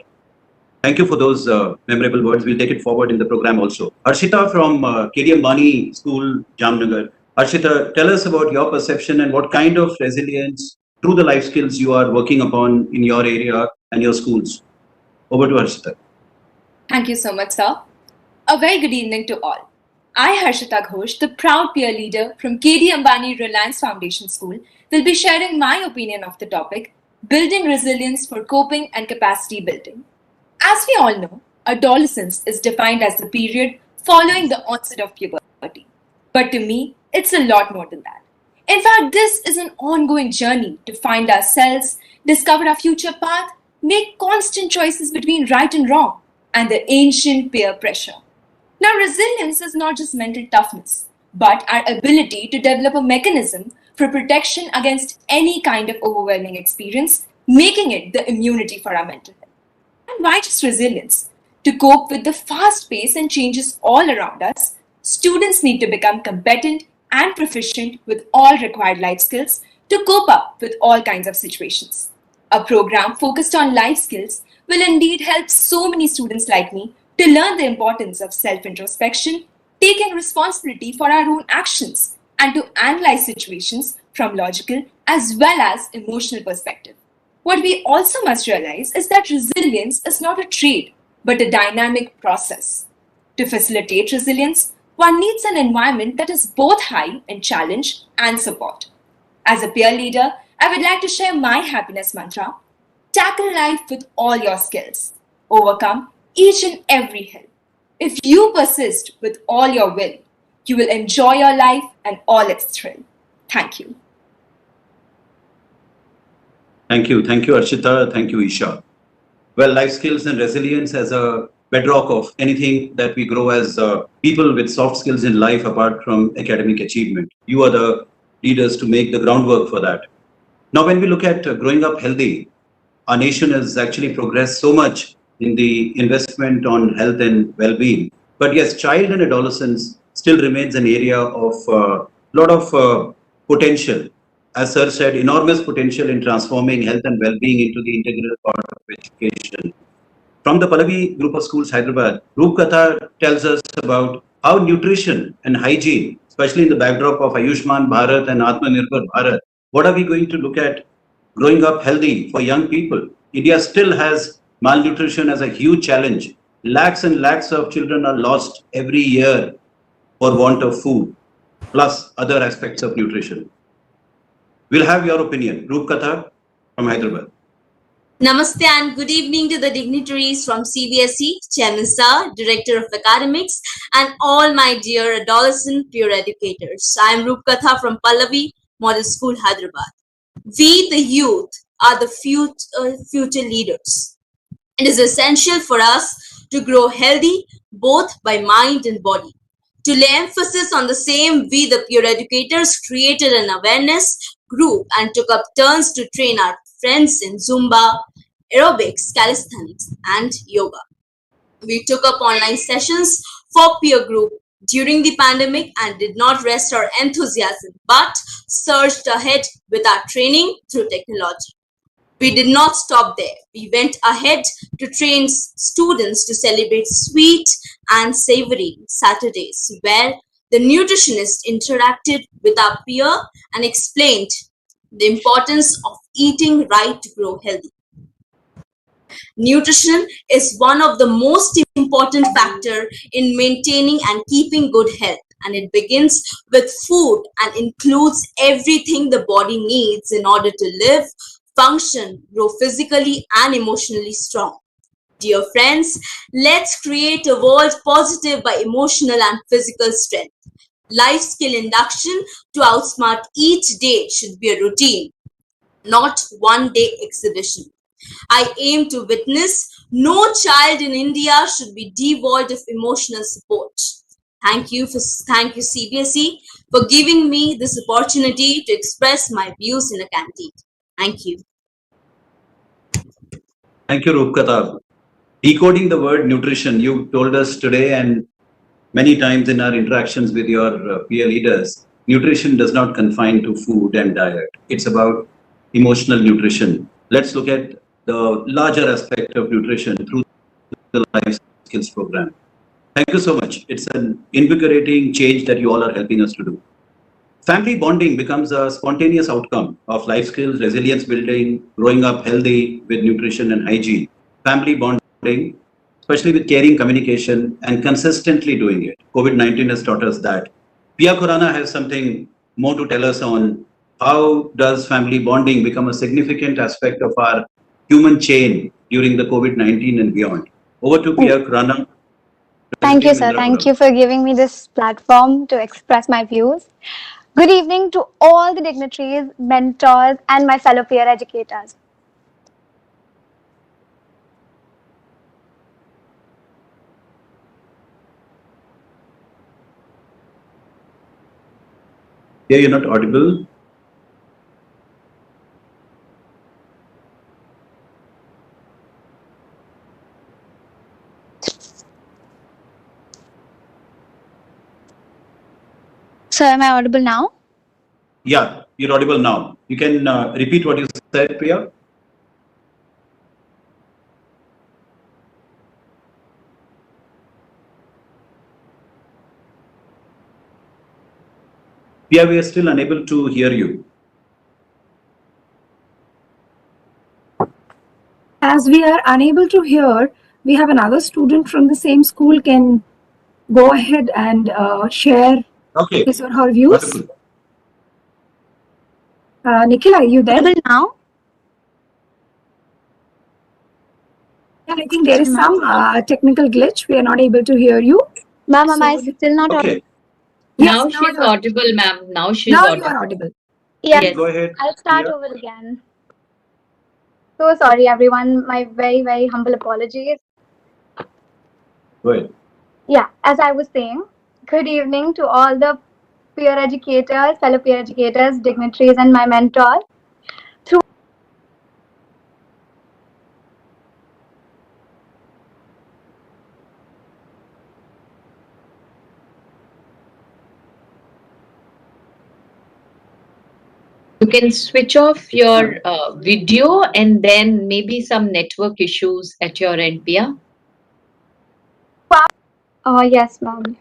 Thank you for those memorable words. We'll take it forward in the program also. Arshita from KDM Bani School, Jamnagar. Arshita, tell us about your perception and what kind of resilience through the life skills you are working upon in your area and your schools. Over to Arshita. Thank you so much, sir. A very good evening to all. I, Harshita Ghosh, the proud peer leader from KD Ambani Reliance Foundation School, will be sharing my opinion of the topic, building resilience for coping and capacity building. As we all know, adolescence is defined as the period following the onset of puberty. But to me, it's a lot more than that. In fact, this is an ongoing journey to find ourselves, discover our future path, make constant choices between right and wrong, and the ancient peer pressure. Now, resilience is not just mental toughness, but our ability to develop a mechanism for protection against any kind of overwhelming experience, making it the immunity for our mental health. And why just resilience? To cope with the fast pace and changes all around us, students need to become competent and proficient with all required life skills to cope up with all kinds of situations. A program focused on life skills will indeed help so many students like me to learn the importance of self-introspection, taking responsibility for our own actions, and to analyze situations from logical as well as emotional perspective. What we also must realize is that resilience is not a trait, but a dynamic process. To facilitate resilience, one needs an environment that is both high in challenge and support. As a peer leader, I would like to share my happiness mantra. Tackle life with all your skills. Overcome each and every hill. If you persist with all your will, you will enjoy your life and all its thrill. Thank you. Thank you. Thank you, Arshita. Thank you, Isha. Well, life skills and resilience as a bedrock of anything that we grow as people with soft skills in life apart from academic achievement. You are the leaders to make the groundwork for that. Now, when we look at growing up healthy, our nation has actually progressed so much in the investment on health and well-being. But yes, child and adolescence still remains an area of a lot of potential. As Sir said, enormous potential in transforming health and well-being into the integral part of education. From the Pallavi Group of Schools, Hyderabad, Roopkatha tells us about how nutrition and hygiene, especially in the backdrop of Ayushman Bharat and Atmanirbhar Bharat, what are we going to look at growing up healthy for young people? India still has malnutrition as a huge challenge. Lakhs and lakhs of children are lost every year for want of food, plus other aspects of nutrition. We'll have your opinion. Roopkatha from Hyderabad. Namaste and good evening to the dignitaries from CBSE, Chairman Sir, Director of Academics, and all my dear adolescent peer educators. I am Roopkatha from Pallavi Model School, Hyderabad. We, the youth, are the future leaders. It is essential for us to grow healthy both by mind and body. To lay emphasis on the same, we, the peer educators, created an awareness group and took up turns to train our friends in Zumba, aerobics, calisthenics, and yoga. We took up online sessions for peer group during the pandemic and did not rest our enthusiasm, but surged ahead with our training through technology. We did not stop there. We went ahead to train students to celebrate sweet and savory Saturdays, where the nutritionist interacted with our peer and explained the importance of eating right to grow healthy. Nutrition is one of the most important factors in maintaining and keeping good health, and it begins with food and includes everything the body needs in order to live, function, grow physically and emotionally strong. Dear friends, let's create a world positive by emotional and physical strength. Life skill induction to outsmart each day should be a routine, not one-day exhibition. I aim to witness no child in India should be devoid of emotional support. Thank you CBSE for giving me this opportunity to express my views in a canteen. Thank you. Thank you, Roopkatha. Decoding the word nutrition, you told us today and many times in our interactions with your peer leaders, nutrition does not confine to food and diet. It's about emotional nutrition. Let's look at the larger aspect of nutrition through the life skills program. Thank you so much. It's an invigorating change that you all are helping us to do. Family bonding becomes a spontaneous outcome of life skills, resilience building, growing up healthy with nutrition and hygiene. Family bonding, especially with caring communication and consistently doing it. COVID-19 has taught us that. Pia Khurana has something more to tell us on how does family bonding become a significant aspect of our human chain during the COVID-19 and beyond. Over to Pia Khurana. Thank you, sir. Thank you for giving me this platform to express my views. Good evening to all the dignitaries, mentors, and my fellow peer educators. Yeah, you're not audible. So, am I audible now? Yeah, you're audible now. You can repeat what you said, Priya. Priya, we are still unable to hear you. As we are unable to hear, we have another student from the same school can go ahead and share his or her views. Nikhil, are you there? Now? Yeah, I think there is some technical glitch. We are not able to hear you. Ma'am, am I still not audible? Yes, Now she's audible, ma'am. Now she's now audible. you are audible. Yes. Go ahead. I'll start over again. So sorry, everyone. My very, very humble apologies. Go ahead. Yeah, as I was saying, good evening to all the peer educators, fellow peer educators, dignitaries, and my mentors. You can switch off your video and then maybe some network issues at your end, Pia. Yes, ma'am.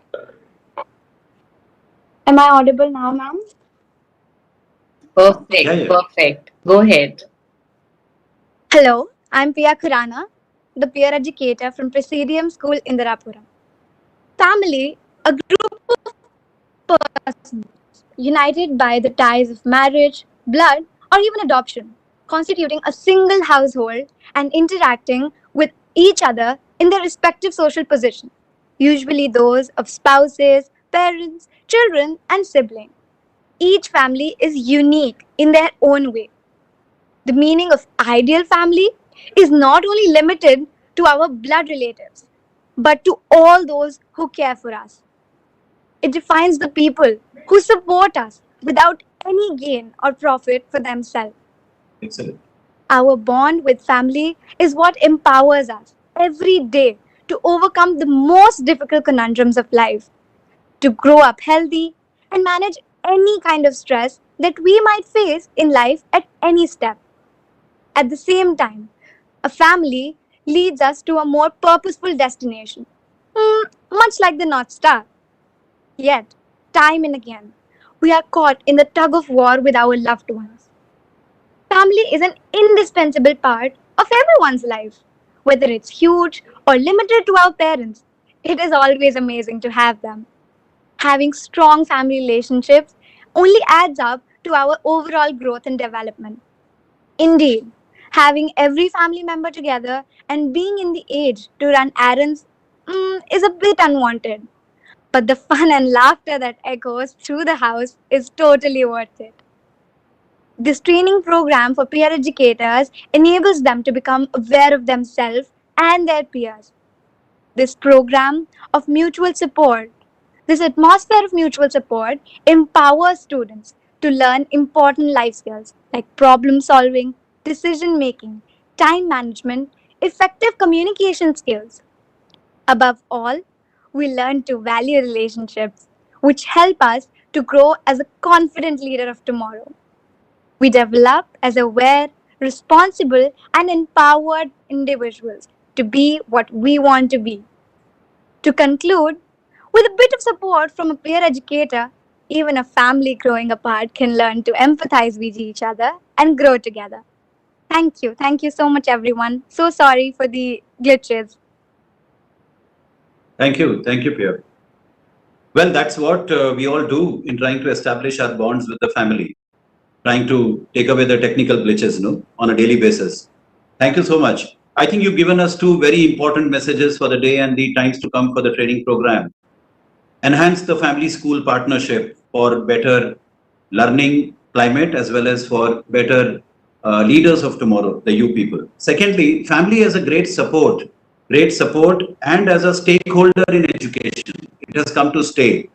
Am I audible now, ma'am? Perfect, perfect. Go ahead. Hello, I'm Pia Khurana, the peer educator from Presidium School, Indirapuram. Family, a group of persons united by the ties of marriage, blood, or even adoption, constituting a single household and interacting with each other in their respective social position, usually those of spouses, parents, children, and siblings. Each family is unique in their own way. The meaning of ideal family is not only limited to our blood relatives, but to all those who care for us. It defines the people who support us without any gain or profit for themselves. Excellent. Our bond with family is what empowers us every day to overcome the most difficult conundrums of life, to grow up healthy, and manage any kind of stress that we might face in life at any step. At the same time, a family leads us to a more purposeful destination, much like the North Star. Yet, time and again, we are caught in the tug of war with our loved ones. Family is an indispensable part of everyone's life. Whether it's huge or limited to our parents, it is always amazing to have them. Having strong family relationships only adds up to our overall growth and development. Indeed, having every family member together and being in the age to run errands is a bit unwanted. But the fun and laughter that echoes through the house is totally worth it. This training program for peer educators enables them to become aware of themselves and their peers. This program of mutual support, this atmosphere of mutual support empowers students to learn important life skills like problem solving, decision making, time management, effective communication skills. Above all, we learn to value relationships, which help us to grow as a confident leader of tomorrow. We develop as aware, responsible, and empowered individuals to be what we want to be. To conclude, with a bit of support from a peer educator, even a family growing apart can learn to empathize with each other and grow together. Thank you. Thank you so much, everyone. So sorry for the glitches. Thank you. Thank you, Pierre. Well, that's what we all do in trying to establish our bonds with the family, trying to take away the technical glitches, on a daily basis. Thank you so much. I think you've given us two very important messages for the day and the times to come for the training program. Enhance the family-school partnership for better learning climate as well as for better leaders of tomorrow, the you people. Secondly, family as a great support and as a stakeholder in education. It has come to stay.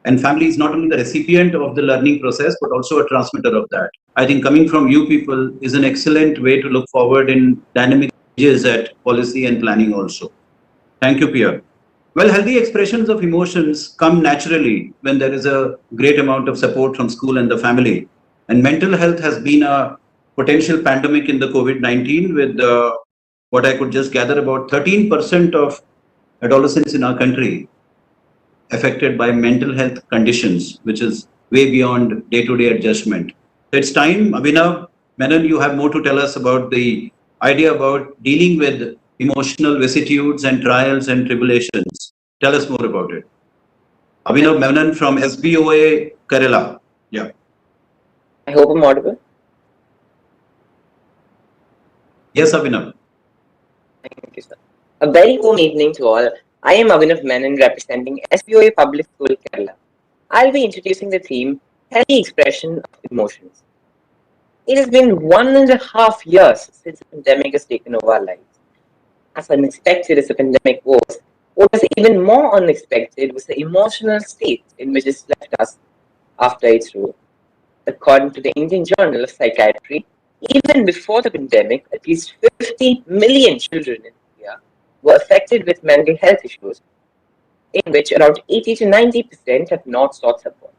And family is not only the recipient of the learning process, but also a transmitter of that. I think coming from you people is an excellent way to look forward in dynamic changes at policy and planning also. Thank you, Pierre. Well, healthy expressions of emotions come naturally when there is a great amount of support from school and the family. And mental health has been a potential pandemic in the COVID-19 with what I could just gather about 13% of adolescents in our country affected by mental health conditions, which is way beyond day-to-day adjustment. So it's time, Abhinav, Menon, you have more to tell us about the idea about dealing with emotional vicissitudes and trials and tribulations. Tell us more about it. Abhinav Menon from SBOA Kerala. Yeah. I hope I'm audible. Yes, Abhinav. Thank you, sir. A very warm evening to all. I am Abhinav Menon representing SBOA Public School Kerala. I'll be introducing the theme Healthy Expression of Emotions. It has been 1.5 years since the pandemic has taken over our lives. As unexpected as the pandemic was, what was even more unexpected was the emotional state in which it left us after its rule. According to the Indian Journal of Psychiatry, even before the pandemic, at least 50 million children in India were affected with mental health issues, in which around 80 to 90% have not sought support.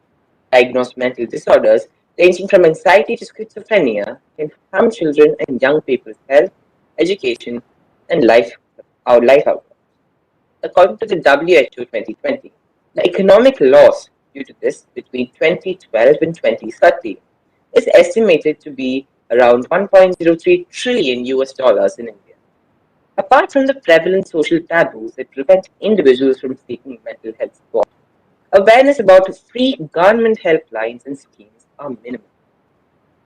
Diagnosed mental disorders, ranging from anxiety to schizophrenia, can harm children and young people's health, education, and life outcomes. According to the WHO 2020, the economic loss due to this between 2012 and 2030 is estimated to be around 1.03 trillion US dollars in India. Apart from the prevalent social taboos that prevent individuals from seeking mental health support, awareness about free government helplines and schemes are minimal.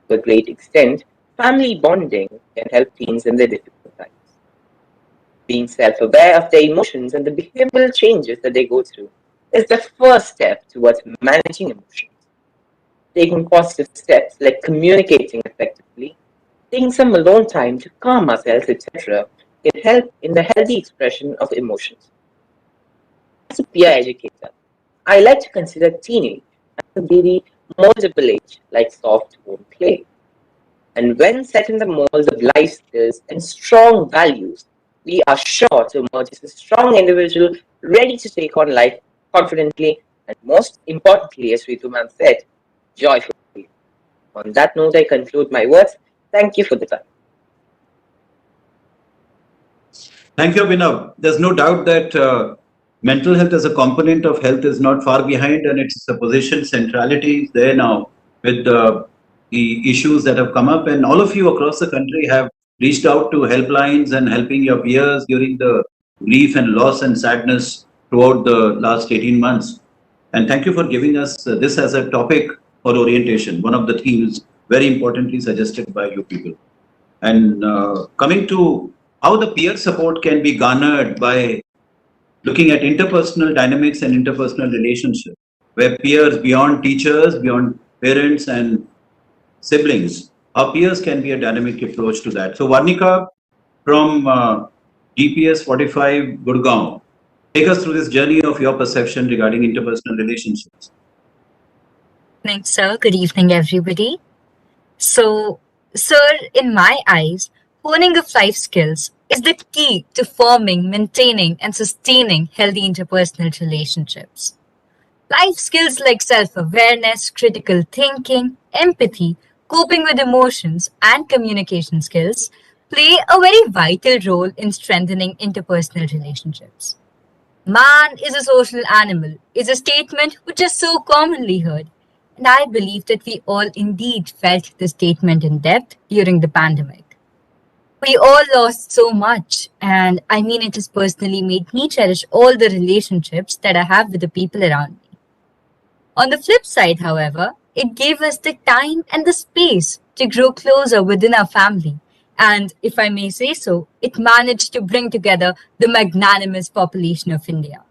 To a great extent, family bonding can help teens in their difficult times. Being self-aware of their emotions and the behavioral changes that they go through is the first step towards managing emotions. Taking positive steps like communicating effectively, taking some alone time to calm ourselves, etc., can help in the healthy expression of emotions. As a peer educator, I like to consider teenage as a very moldable age, like soft bone clay. And when set in the molds of life skills and strong values, we are sure to emerge as a strong individual ready to take on life confidently and, most importantly, as Ritu ma'am said, joyfully. On that note, I conclude my words. Thank you for the time. Thank you, Abhinav. There's no doubt that mental health as a component of health is not far behind, and its position centrality is there now with the issues that have come up. And all of you across the country have reached out to helplines and helping your peers during the grief and loss and sadness throughout the last 18 months. And thank you for giving us this as a topic for orientation, one of the themes very importantly suggested by you people. And coming to how the peer support can be garnered by looking at interpersonal dynamics and interpersonal relationships, where peers beyond teachers, beyond parents and siblings, our peers can be a dynamic approach to that. So Varnika from DPS 45 Gurgaon, take us through this journey of your perception regarding interpersonal relationships. Thanks, sir. Good evening, everybody. So, sir, in my eyes, honing of life skills is the key to forming, maintaining, and sustaining healthy interpersonal relationships. Life skills like self awareness, critical thinking, empathy, coping with emotions, and communication skills play a very vital role in strengthening interpersonal relationships. Man is a social animal is a statement which is so commonly heard, and I believe that we all indeed felt this statement in depth during the pandemic. We all lost so much, and I mean, it has personally made me cherish all the relationships that I have with the people around me. On the flip side, however, it gave us the time and the space to grow closer within our family. And if I may say so, it managed to bring together the magnanimous population of India.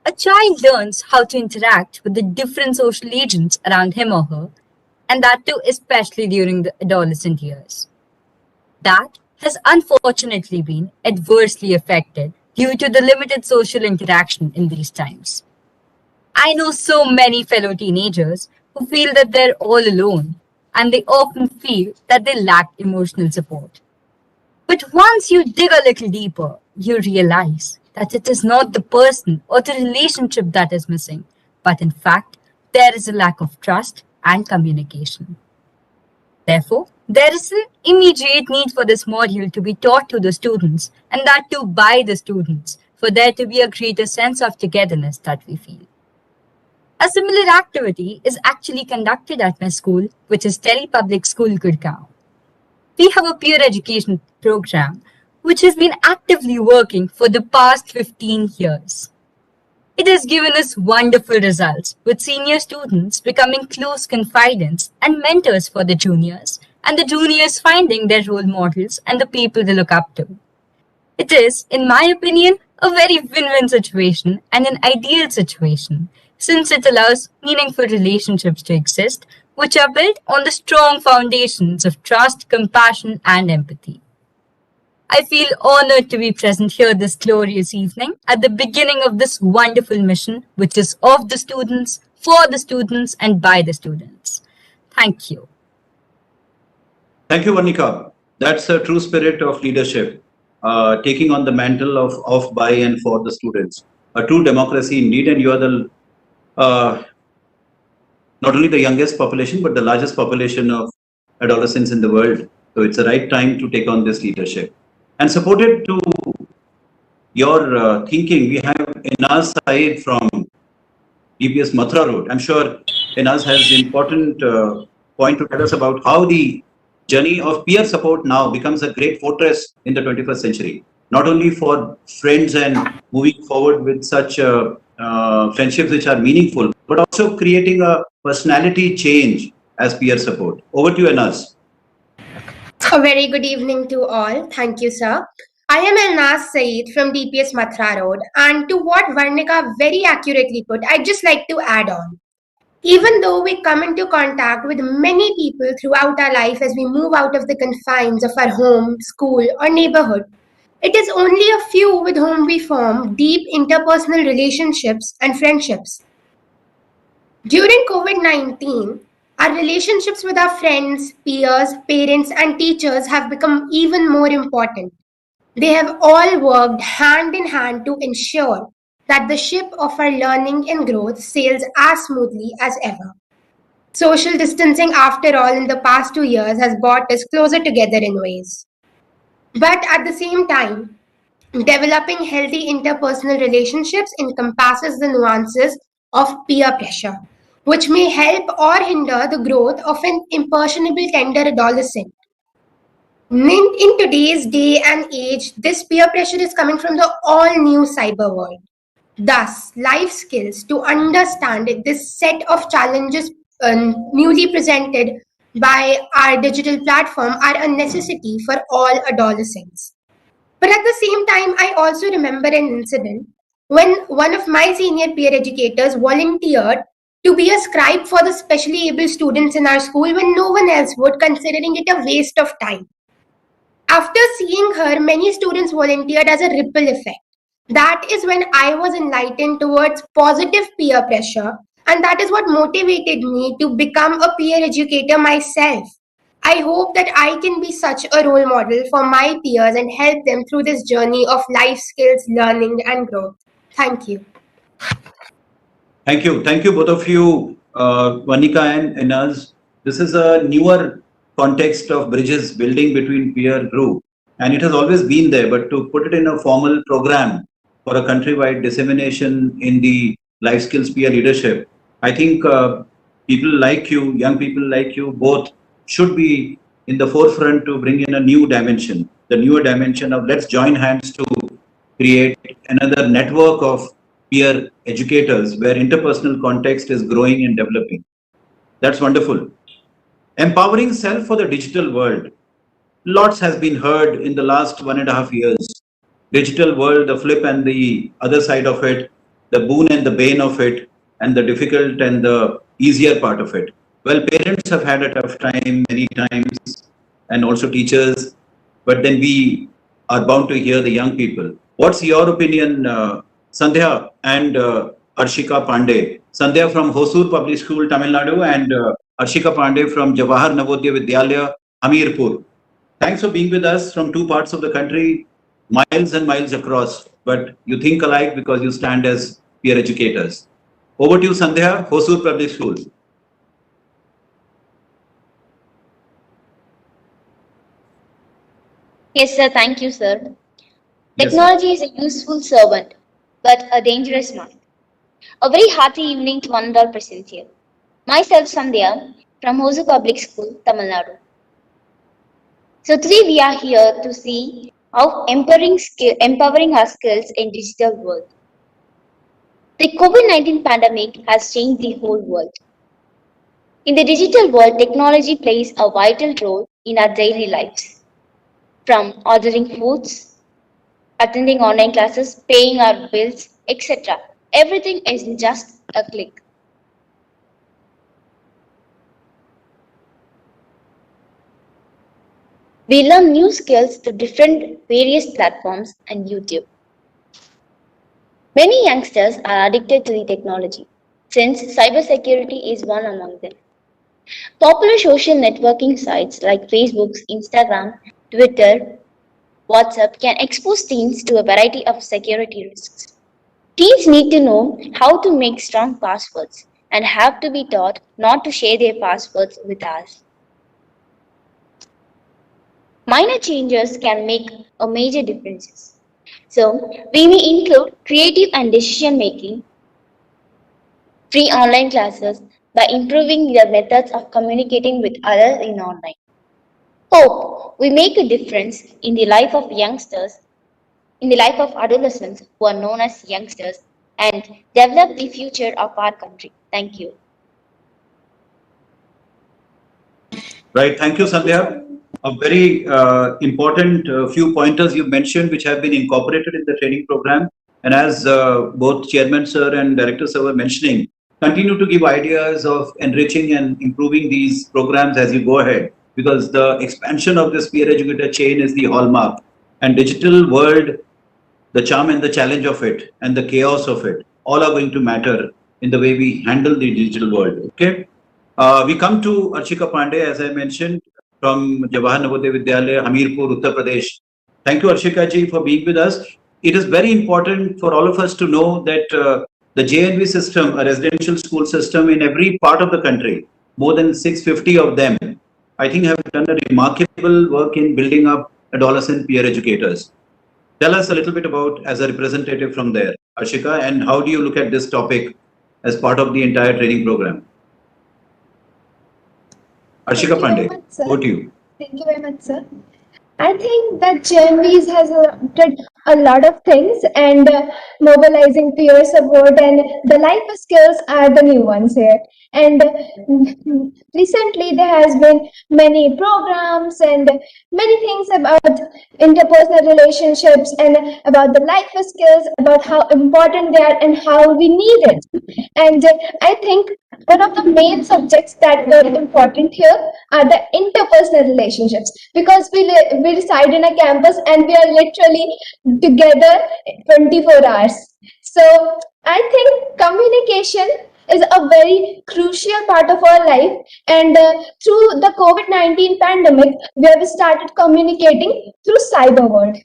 A child learns how to interact with the different social agents around him or her, and that too, especially during the adolescent years. That has unfortunately been adversely affected due to the limited social interaction in these times. I know so many fellow teenagers who feel that they're all alone and they often feel that they lack emotional support. But once you dig a little deeper, you realize that it is not the person or the relationship that is missing, but in fact, there is a lack of trust and communication. Therefore, there is an immediate need for this module to be taught to the students, and that too by the students, for there to be a greater sense of togetherness that we feel. A similar activity is actually conducted at my school, which is Delhi Public School, Gurgaon. We have a peer education program which has been actively working for the past 15 years. It has given us wonderful results, with senior students becoming close confidants and mentors for the juniors, and the juniors finding their role models and the people they look up to. It is, in my opinion, a very win-win situation and an ideal situation, since it allows meaningful relationships to exist, which are built on the strong foundations of trust, compassion, and empathy. I feel honored to be present here this glorious evening at the beginning of this wonderful mission, which is of the students, for the students, and by the students. Thank you. Thank you, Vanika. That's a true spirit of leadership, taking on the mantle of, by, and for the students. A true democracy indeed, and you are the not only the youngest population, but the largest population of adolescents in the world. So it's the right time to take on this leadership. And supported to your thinking, we have Inaz Saeed from DBS Mathura Road. I'm sure Inaz has important point to tell us about how the journey of peer support now becomes a great fortress in the 21st century. Not only for friends and moving forward with such friendships which are meaningful, but also creating a personality change as peer support. Over to you, Inaz. A very good evening to all. Thank you, sir. I am Elnaz Saeed from DPS Mathura Road, and to what Varnika very accurately put, I'd just like to add on. Even though we come into contact with many people throughout our life as we move out of the confines of our home, school, or neighborhood, it is only a few with whom we form deep interpersonal relationships and friendships. During COVID-19, our relationships with our friends, peers, parents, and teachers have become even more important. They have all worked hand in hand to ensure that the ship of our learning and growth sails as smoothly as ever. Social distancing, after all, in the past 2 years has brought us closer together in ways. But at the same time, developing healthy interpersonal relationships encompasses the nuances of peer pressure, which may help or hinder the growth of an impressionable tender adolescent. In today's day and age, this peer pressure is coming from the all-new cyber world. Thus, life skills to understand this set of challenges newly presented by our digital platform are a necessity for all adolescents. But at the same time, I also remember an incident when one of my senior peer educators volunteered to be a scribe for the specially able students in our school when no one else would, considering it a waste of time. After seeing her, many students volunteered as a ripple effect. That is when I was enlightened towards positive peer pressure, and that is what motivated me to become a peer educator myself. I hope that I can be such a role model for my peers and help them through this journey of life skills, learning, and growth. Thank you. Thank you. Thank you, both of you, Vanika and Inaz. This is a newer context of bridges building between peer group. And it has always been there, but to put it in a formal program for a countrywide dissemination in the life skills peer leadership, I think people like you, young people like you, both should be in the forefront to bring in a new dimension, the newer dimension of let's join hands to create another network of peer educators where interpersonal context is growing and developing. That's wonderful. Empowering self for the digital world. Lots has been heard in the last 1.5 years. Digital world, the flip and the other side of it, the boon and the bane of it, and the difficult and the easier part of it. Well, parents have had a tough time many times, and also teachers, but then we are bound to hear the young people. What's your opinion, Sandhya and Arshika Pandey? Sandhya from Hosur Public School, Tamil Nadu, and Arshika Pandey from Jawahar Navodaya Vidyalaya, Hamirpur. Thanks for being with us from two parts of the country, miles and miles across, but you think alike because you stand as peer educators. Over to you, Sandhya, Hosur Public School. Yes, sir. Thank you, sir. Yes, Technology is a useful servant, but a dangerous one. A very hearty evening to one and all present here. Myself, Sandhya, from Hosu Public School, Tamil Nadu. So today we are here to see how empowering our skills in digital world. The COVID-19 pandemic has changed the whole world. In the digital world, technology plays a vital role in our daily lives. From ordering foods, attending online classes, paying our bills, etc. Everything is in just a click. We learn new skills through different various platforms and YouTube. Many youngsters are addicted to the technology, since cybersecurity is one among them. Popular social networking sites like Facebook, Instagram, Twitter, WhatsApp can expose teens to a variety of security risks. Teens need to know how to make strong passwords and have to be taught not to share their passwords with us. Minor changes can make a major difference. So, we may include creative and decision making, free online classes by improving their methods of communicating with others in online. Hope we make a difference in the life of youngsters, in the life of adolescents who are known as youngsters, and develop the future of our country. Thank you. Right. Thank you, Sandhya. A very important few pointers you mentioned, which have been incorporated in the training program. And as both Chairman Sir and Director Sir were mentioning, continue to give ideas of enriching and improving these programs as you go ahead, because the expansion of this peer educator chain is the hallmark. And digital world, the charm and the challenge of it, and the chaos of it, all are going to matter in the way we handle the digital world. Okay. We come to Archika Pandey, as I mentioned, from Jawahar Navodaya Vidyalaya, Hamirpur, Uttar Pradesh. Thank you, Archika ji, for being with us. It is very important for all of us to know that the JNV system, a residential school system in every part of the country, more than 650 of them, I think have done a remarkable work in building up adolescent peer educators. Tell us a little bit about, as a representative from there, Arshika, and how do you look at this topic as part of the entire training program? Arshika Pandey, over to you. Thank you very much, sir. I think that JMVs has did a lot of things, and mobilizing peer support and the life skills are the new ones here. And recently there has been many programs and many things about interpersonal relationships and about the life skills, about how important they are and how we need it. And I think one of the main subjects that were important here are the interpersonal relationships, because we reside in a campus and we are literally together 24 hours. So I think communication is a very crucial part of our life. And through the COVID-19 pandemic, we have started communicating through cyber world,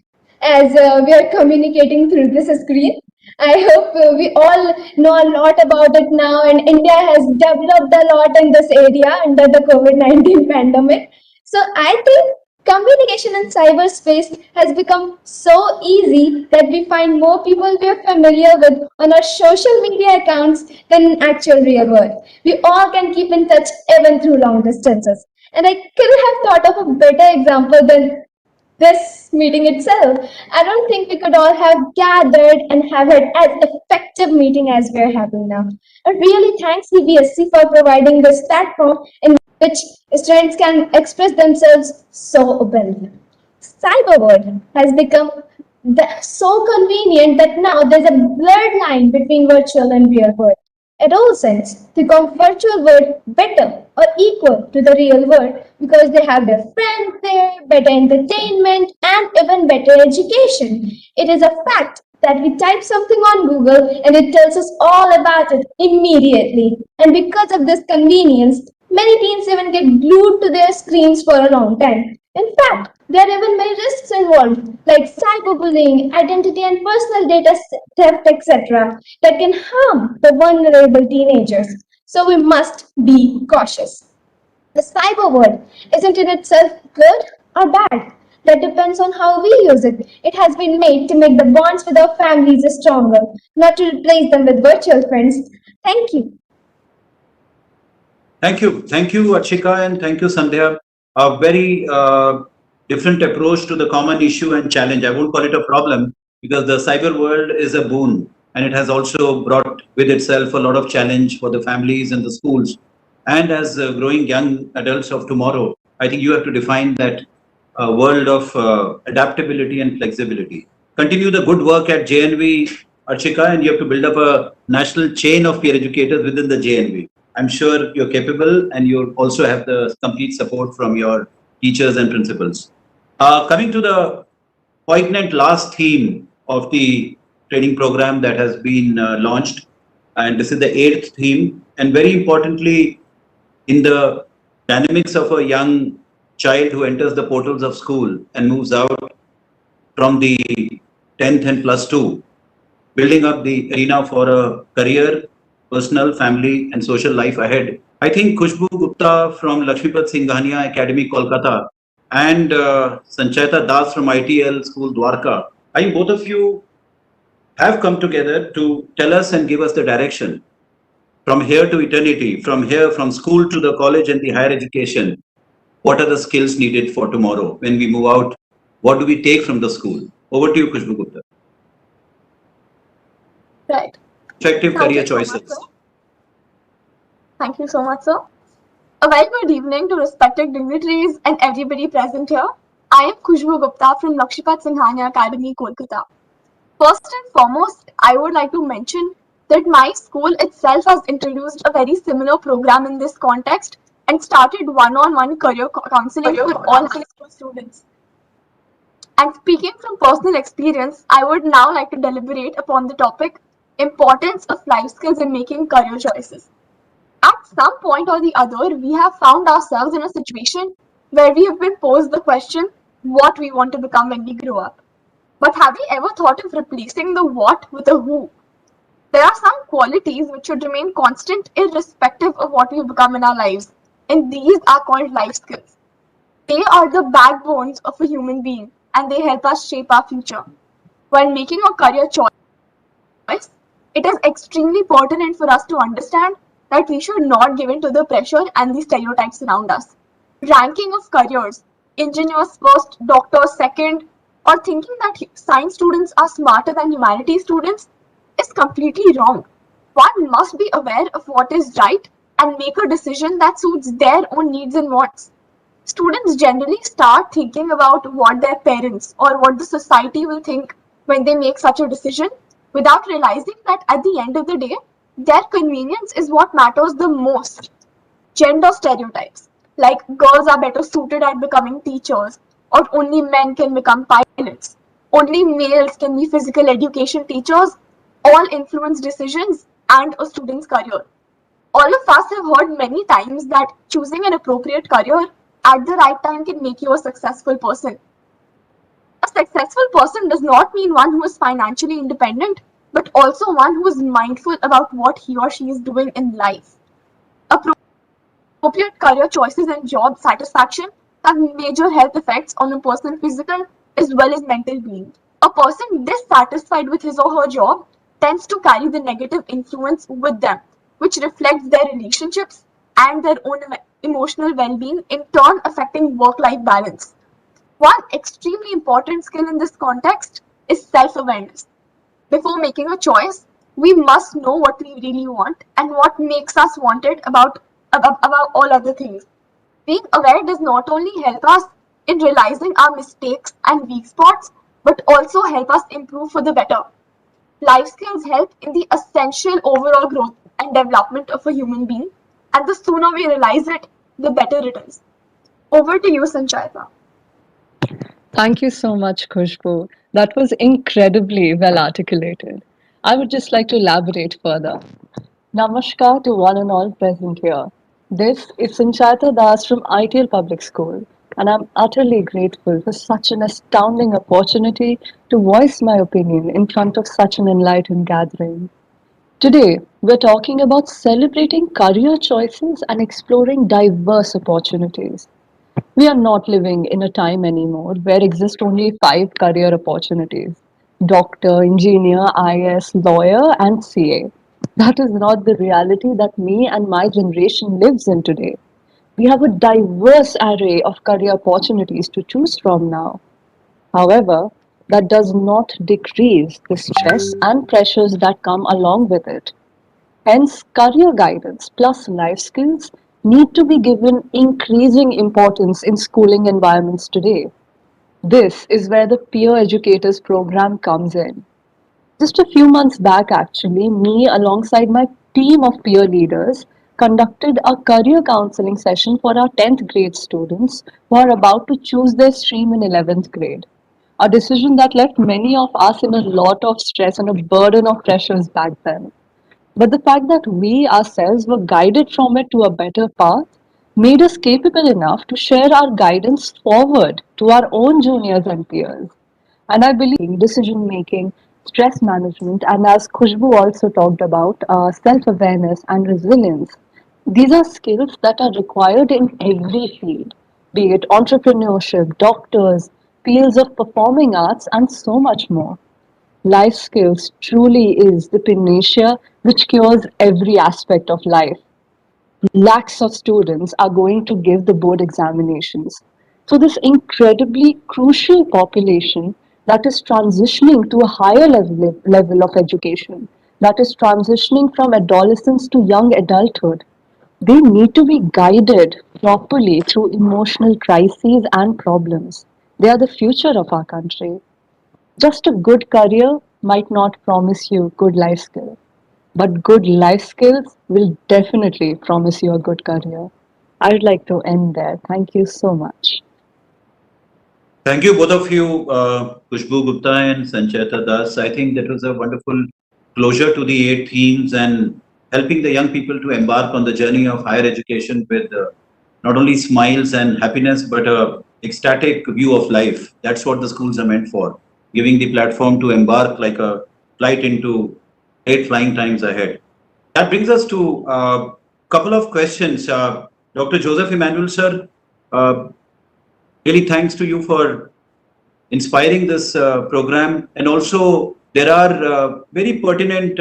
as we are communicating through this screen. I hope we all know a lot about it now, and India has developed a lot in this area under the COVID-19 pandemic. So I think communication in cyberspace has become so easy that we find more people we are familiar with on our social media accounts than in actual real world. We all can keep in touch even through long distances. And I couldn't have thought of a better example than this meeting itself. I don't think we could all have gathered and have had as effective meeting as we're having now. I really thank CBSE for providing this platform in which students can express themselves so openly. Cyberworld has become so convenient that now there's a blurred line between virtual and real world. Adolescents become virtual world better or equal to the real world because they have their friends there, better entertainment, and even better education. It is a fact that we type something on Google and it tells us all about it immediately. And because of this convenience, many teens even get glued to their screens for a long time. In fact, there are even many risks involved, like cyberbullying, identity and personal data theft, etc., that can harm the vulnerable teenagers. So we must be cautious. The cyber world isn't in itself good or bad. That depends on how we use it. It has been made to make the bonds with our families stronger, not to replace them with virtual friends. Thank you. Thank you. Thank you, Archika, and thank you, Sandhya. A very different approach to the common issue and challenge. I won't call it a problem because the cyber world is a boon, and it has also brought with itself a lot of challenge for the families and the schools. And as growing young adults of tomorrow, I think you have to define that world of adaptability and flexibility. Continue the good work at JNV, Archika, and you have to build up a national chain of peer educators within the JNV. I'm sure you're capable and you also have the complete support from your teachers and principals. Coming to the poignant last theme of the training program that has been launched, and this is the 8th theme, and very importantly, in the dynamics of a young child who enters the portals of school and moves out from the 10th and plus 2, building up the arena for a career, personal, family, and social life ahead. I think Khushbu Gupta from Lakshmipat Singhania Academy, Kolkata, and Sanchayata Das from ITL School, Dwarka, I think both of you have come together to tell us and give us the direction from here to eternity, from here, from school to the college and the higher education. What are the skills needed for tomorrow? When we move out, what do we take from the school? Over to you, Khushbu Gupta. Right. Effective career choices. Thank you so much, sir. A very good evening to respected dignitaries and everybody present here. I am Khushbu Gupta from Lakshmipat Singhania Academy, Kolkata. First and foremost, I would like to mention that my school itself has introduced a very similar program in this context and started one-on-one career counseling for all high school students. And speaking from personal experience, I would now like to deliberate upon the topic importance of life skills in making career choices. At some point or the other, we have found ourselves in a situation where we have been posed the question, what we want to become when we grow up. But have we ever thought of replacing the what with a who? There are some qualities which should remain constant irrespective of what we become in our lives, and these are called life skills. They are the backbones of a human being, and they help us shape our future. When making a career choice, it is extremely pertinent for us to understand that we should not give in to the pressure and the stereotypes around us. Ranking of careers, engineers first, doctors second, or thinking that science students are smarter than humanities students is completely wrong. One must be aware of what is right and make a decision that suits their own needs and wants. Students generally start thinking about what their parents or what the society will think when they make such a decision without realizing that at the end of the day, their convenience is what matters the most. Gender stereotypes, like girls are better suited at becoming teachers, or only men can become pilots, only males can be physical education teachers, all influence decisions and a student's career. All of us have heard many times that choosing an appropriate career at the right time can make you a successful person. A successful person does not mean one who is financially independent, but also one who is mindful about what he or she is doing in life. Appropriate career choices and job satisfaction have major health effects on a person's physical as well as mental being. A person dissatisfied with his or her job tends to carry the negative influence with them, which reflects their relationships and their own emotional well-being, in turn affecting work-life balance. One extremely important skill in this context is self-awareness. Before making a choice, we must know what we really want and what makes us want it about all other things. Being aware does not only help us in realizing our mistakes and weak spots, but also help us improve for the better. Life skills help in the essential overall growth and development of a human being, and the sooner we realize it, the better it is. Over to you, Sanchayata. Thank you so much, Khushbu. That was incredibly well articulated. I would just like to elaborate further. Namaskar to one and all present here. This is Sanchata Das from ITL Public School, and I'm utterly grateful for such an astounding opportunity to voice my opinion in front of such an enlightened gathering. Today, we're talking about celebrating career choices and exploring diverse opportunities. We are not living in a time anymore where exist only five career opportunities: doctor, engineer, IS, lawyer, and CA. That is not the reality that me and my generation lives in today. We have a diverse array of career opportunities to choose from now. However, that does not decrease the stress and pressures that come along with it. Hence, career guidance plus life skills need to be given increasing importance in schooling environments today. This is where the peer educators program comes in. Just a few months back, actually, me alongside my team of peer leaders conducted a career counseling session for our 10th grade students who are about to choose their stream in 11th grade. A decision that left many of us in a lot of stress and a burden of pressures back then. But the fact that we ourselves were guided from it to a better path made us capable enough to share our guidance forward to our own juniors and peers. And I believe decision making, stress management, and as Khushbu also talked about, self awareness and resilience. These are skills that are required in every field, be it entrepreneurship, doctors, fields of performing arts, and so much more. Life skills truly is the panacea which cures every aspect of life. Lakhs of students are going to give the board examinations. So, this incredibly crucial population that is transitioning to a higher level of education, that is transitioning from adolescence to young adulthood, they need to be guided properly through emotional crises and problems. They are the future of our country. Just a good career might not promise you good life skills, but good life skills will definitely promise you a good career. I would like to end there. Thank you so much. Thank you, both of you, Khushbu Gupta and Sancheta Das. I think that was a wonderful closure to the 8 themes and helping the young people to embark on the journey of higher education with not only smiles and happiness, but a ecstatic view of life. That's what the schools are meant for, giving the platform to embark like a flight into 8 flying times ahead. That brings us to a couple of questions. Dr. Joseph Emmanuel, sir, uh, really thanks to you for inspiring this program. And also, there are very pertinent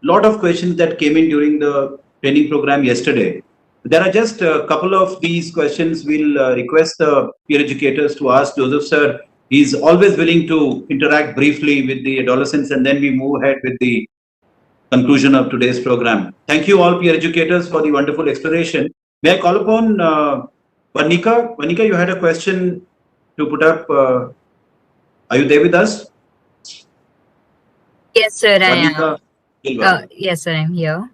lot of questions that came in during the training program yesterday. There are just a couple of these questions we'll request the peer educators to ask Joseph, sir. He's always willing to interact briefly with the adolescents, and then we move ahead with the conclusion of today's program. Thank you all peer educators for the wonderful exploration. May I call upon Vanika? Vanika, you had a question to put up. Are you there with us? Yes, sir, I am. Vanika Silva. Yes, sir, I'm here.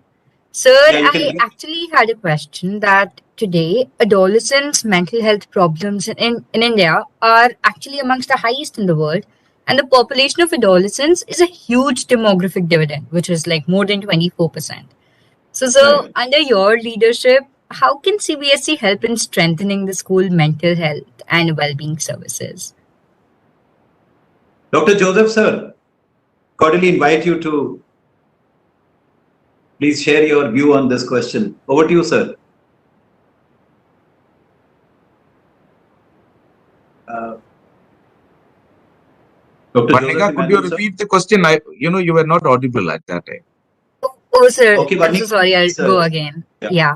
Sir, Yeah, you I can. actually had a question that today adolescents' mental health problems in India are actually amongst the highest in the world. And the population of adolescents is a huge demographic dividend, which is like more than 24%. So, under your leadership, how can CBSE help in strengthening the school mental health and well-being services? Dr. Joseph, sir, cordially invite you to please share your view on this question. Over to you, sir. Dr. Varnika, could you repeat the question? You were not audible at that time. Oh, sir, Okay, I'm so sorry. I'll sir. go again. Yeah.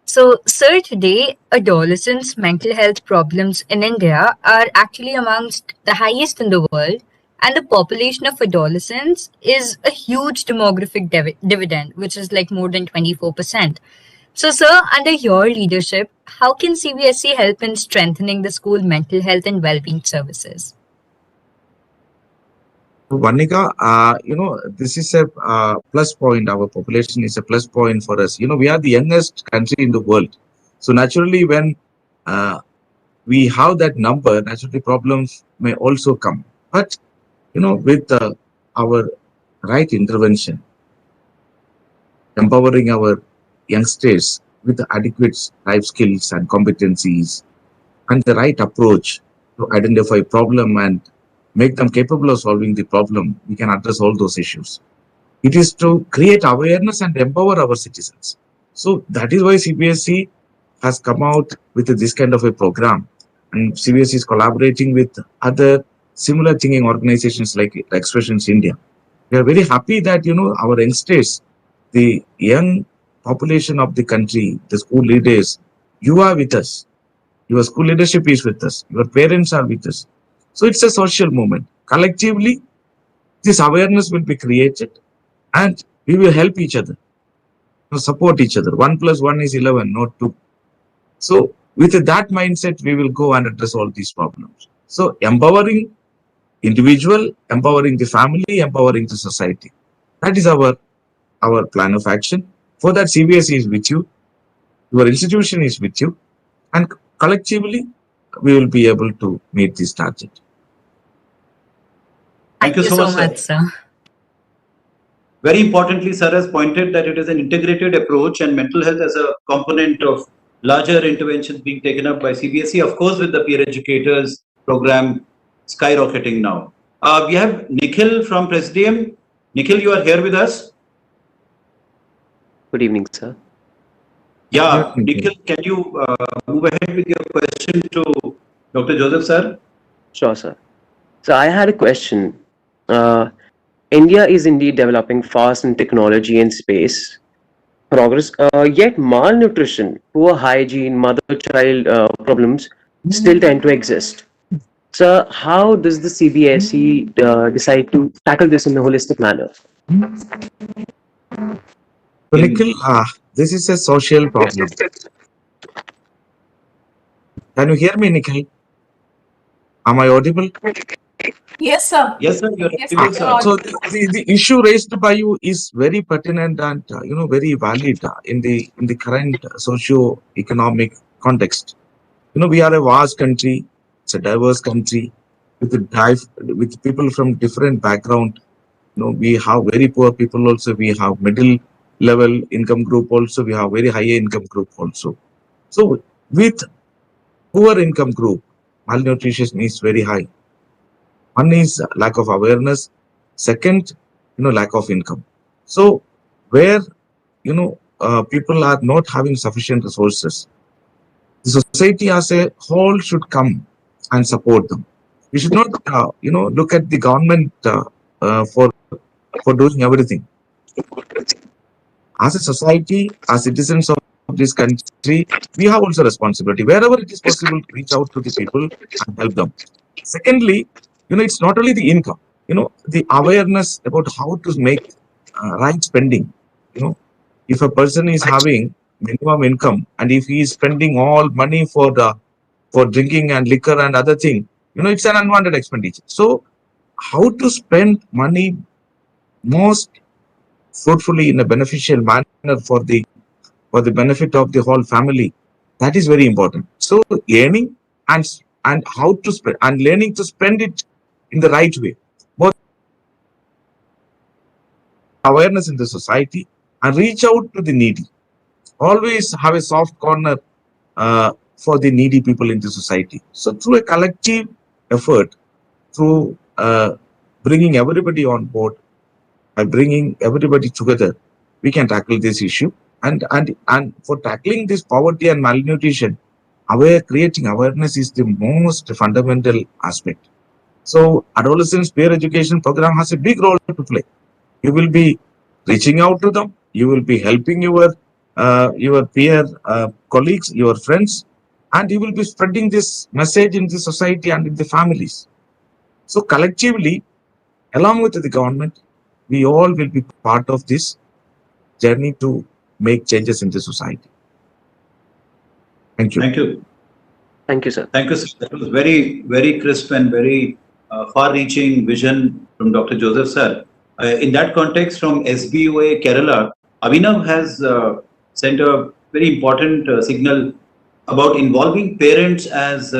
So, sir, today, adolescents' mental health problems in India are actually amongst the highest in the world, and the population of adolescents is a huge demographic dividend, which is like more than 24%. So, sir, under your leadership, how can CBSE help in strengthening the school mental health and well-being services? Varnika, this is a plus point. Our population is a plus point for us. We are the youngest country in the world. So naturally, when we have that number, naturally problems may also come. But, with our right intervention, empowering our youngsters with the adequate life skills and competencies and the right approach to identify problem and make them capable of solving the problem, we can address all those issues. It is to create awareness and empower our citizens. So that is why CBSE has come out with this kind of a program, and CBSE is collaborating with other similar thinking organizations like Expressions India. We are very happy that our youngsters, the young population of the country, the school leaders, you are with us. Your school leadership is with us. Your parents are with us. So it's a social movement. Collectively, this awareness will be created and we will help each other, support each other. 1 + 1 is 11, not 2. So with that mindset, we will go and address all these problems. So empowering individual, empowering the family, empowering the society. That is our plan of action. For that, CBSE is with you. Your institution is with you. And collectively, we will be able to meet this target. Thank you so much, sir. Very importantly, sir has pointed that it is an integrated approach and mental health as a component of larger interventions being taken up by CBSE, of course, with the peer educators program skyrocketing now. We have Nikhil from Presidium. Nikhil, you are here with us. Good evening, sir. Yeah, Nikhil, can you move ahead with your question to Dr. Joseph, sir? Sure, sir. So I had a question. India is indeed developing fast in technology and space progress, yet malnutrition, poor hygiene, mother-child problems still tend to exist. So how does the CBSE decide to tackle this in a holistic manner? So Nikhil, this is a social problem. Can you hear me, Nikhil? Am I audible? Yes, sir. Yes, sir. You're audible, sir. So the issue raised by you is very pertinent and very valid in the current socio-economic context. We are a vast country. It's a diverse country with people from different background. We have very poor people also. We have middle level income group also. We have very high income group also. So with poor income group, malnutrition is very high. One is lack of awareness. Second, lack of income. So where, people are not having sufficient resources, the society as a whole should come and support them. We should not, look at the government for doing everything. As a society, as citizens of this country, we have also responsibility. Wherever it is possible, reach out to the people and help them. Secondly, it's not only the income, the awareness about how to make right spending. If a person is having minimum income and if he is spending all money for drinking and liquor and other thing, it's an unwanted expenditure. So how to spend money most fruitfully in a beneficial manner for the benefit of the whole family, that is very important. So learning and how to spend and learning to spend it in the right way, both awareness in the society and reach out to the needy. Always have a soft corner for the needy people in the society. So through a collective effort, through bringing everybody on board, by bringing everybody together, we can tackle this issue. And for tackling this poverty and malnutrition, creating awareness is the most fundamental aspect. So adolescents peer education program has a big role to play. You will be reaching out to them. You will be helping your peer colleagues, your friends, and you will be spreading this message in the society and in the families. So collectively, along with the government, we all will be part of this journey to make changes in the society. Thank you. Thank you. Thank you, sir. Thank you, sir. That was very, very crisp and very far-reaching vision from Dr. Joseph, sir. In that context, from SBOA Kerala, Abhinav has sent a very important signal about involving parents as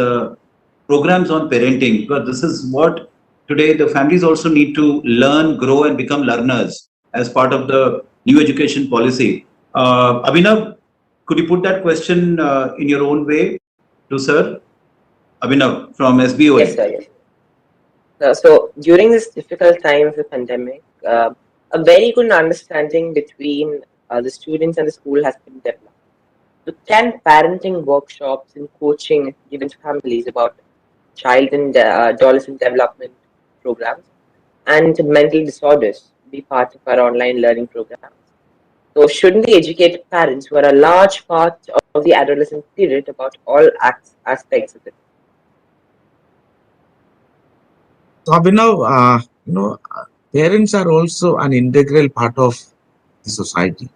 programs on parenting, because this is what today the families also need to learn, grow, and become learners as part of the new education policy. Abhinav, could you put that question in your own way to sir? Abhinav from SBOA. Yes, sir. Yes. So during this difficult time of the pandemic, a very good understanding between the students and the school has been developed. So can parenting workshops and coaching given to families about child and adolescent development programs and mental disorders be part of our online learning programs? So shouldn't we educate parents who are a large part of the adolescent period about all aspects of it? So Abhinav, parents are also an integral part of the society.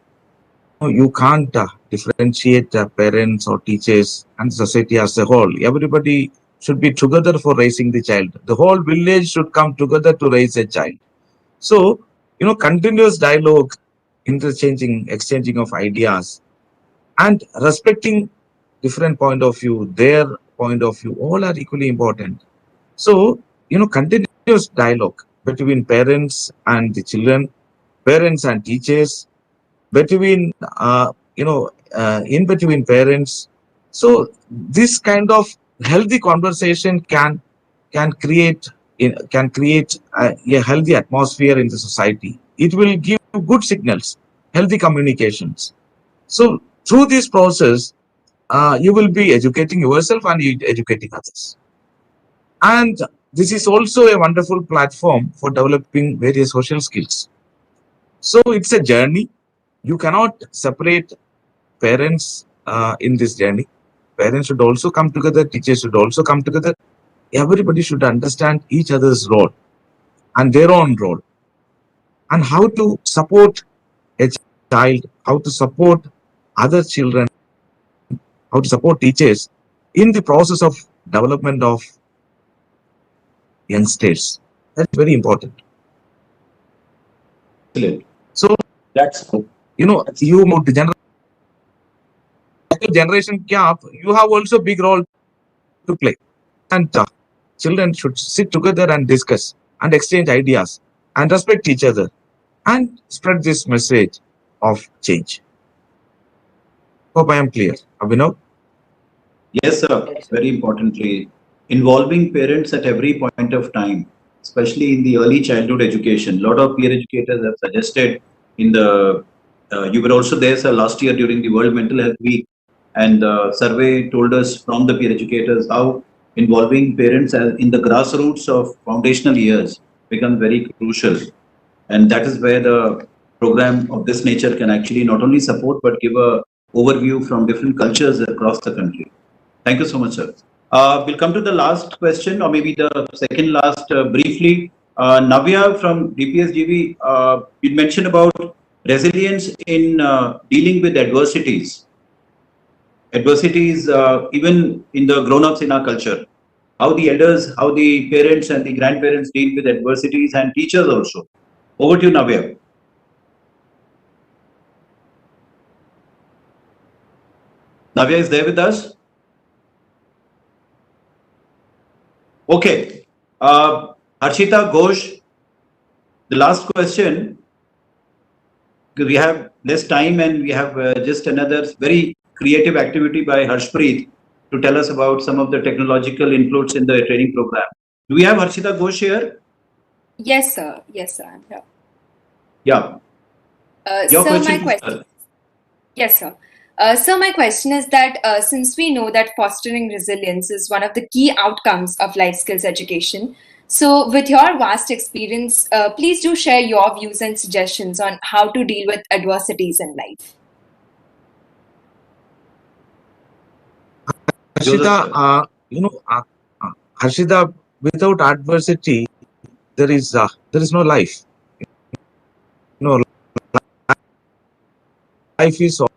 You can't differentiate parents or teachers and society as a whole. Everybody should be together for raising the child. The whole village should come together to raise a child. So, continuous dialogue, exchanging of ideas, and respecting different point of view, their point of view, all are equally important. So, continuous dialogue between parents and the children, parents and teachers, between in between parents. So this kind of healthy conversation can create a healthy atmosphere in the society. It will give good signals, healthy communications. So through this process, you will be educating yourself and educating others. And this is also a wonderful platform for developing various social skills. So it's a journey. You cannot separate parents in this journey. Parents should also come together, teachers should also come together. Everybody should understand each other's role and their own role, and how to support a child, how to support other children, how to support teachers in the process of development of youngsters. That's very important. Excellent. So that's you about the generation gap, you have also big role to play. And children should sit together and discuss and exchange ideas and respect each other and spread this message of change. Hope I am clear. Abhinav? Yes, sir. Very importantly, involving parents at every point of time, especially in the early childhood education. A lot of peer educators have suggested in the, you were also there, sir, last year during the World Mental Health Week, and the survey told us from the peer educators how involving parents in the grassroots of foundational years becomes very crucial. And that is where the program of this nature can actually not only support, but give a overview from different cultures across the country. Thank you so much, sir. We'll come to the last question, or maybe the second last briefly. Navya from DPSGV, you mentioned about resilience in dealing with adversities. Adversities, even in the grown-ups in our culture. How the elders, how the parents and the grandparents deal with adversities, and teachers also. Over to you, Navya. Navya is there with us? Okay. Harshita Ghosh, the last question. because we have less time and we have just another very creative activity by Harshpreet to tell us about some of the technological inputs in the training program. Do we have Harshita Ghosh here? Yes, sir. Yes, sir. I'm here. Yeah. Your Sir, my question, question. sir. Yes, sir. So my question is that since we know that fostering resilience is one of the key outcomes of life skills education, so with your vast experience, please do share your views and suggestions on how to deal with adversities in life. Harshita, Harshita, without adversity, there is no life. You know, life is always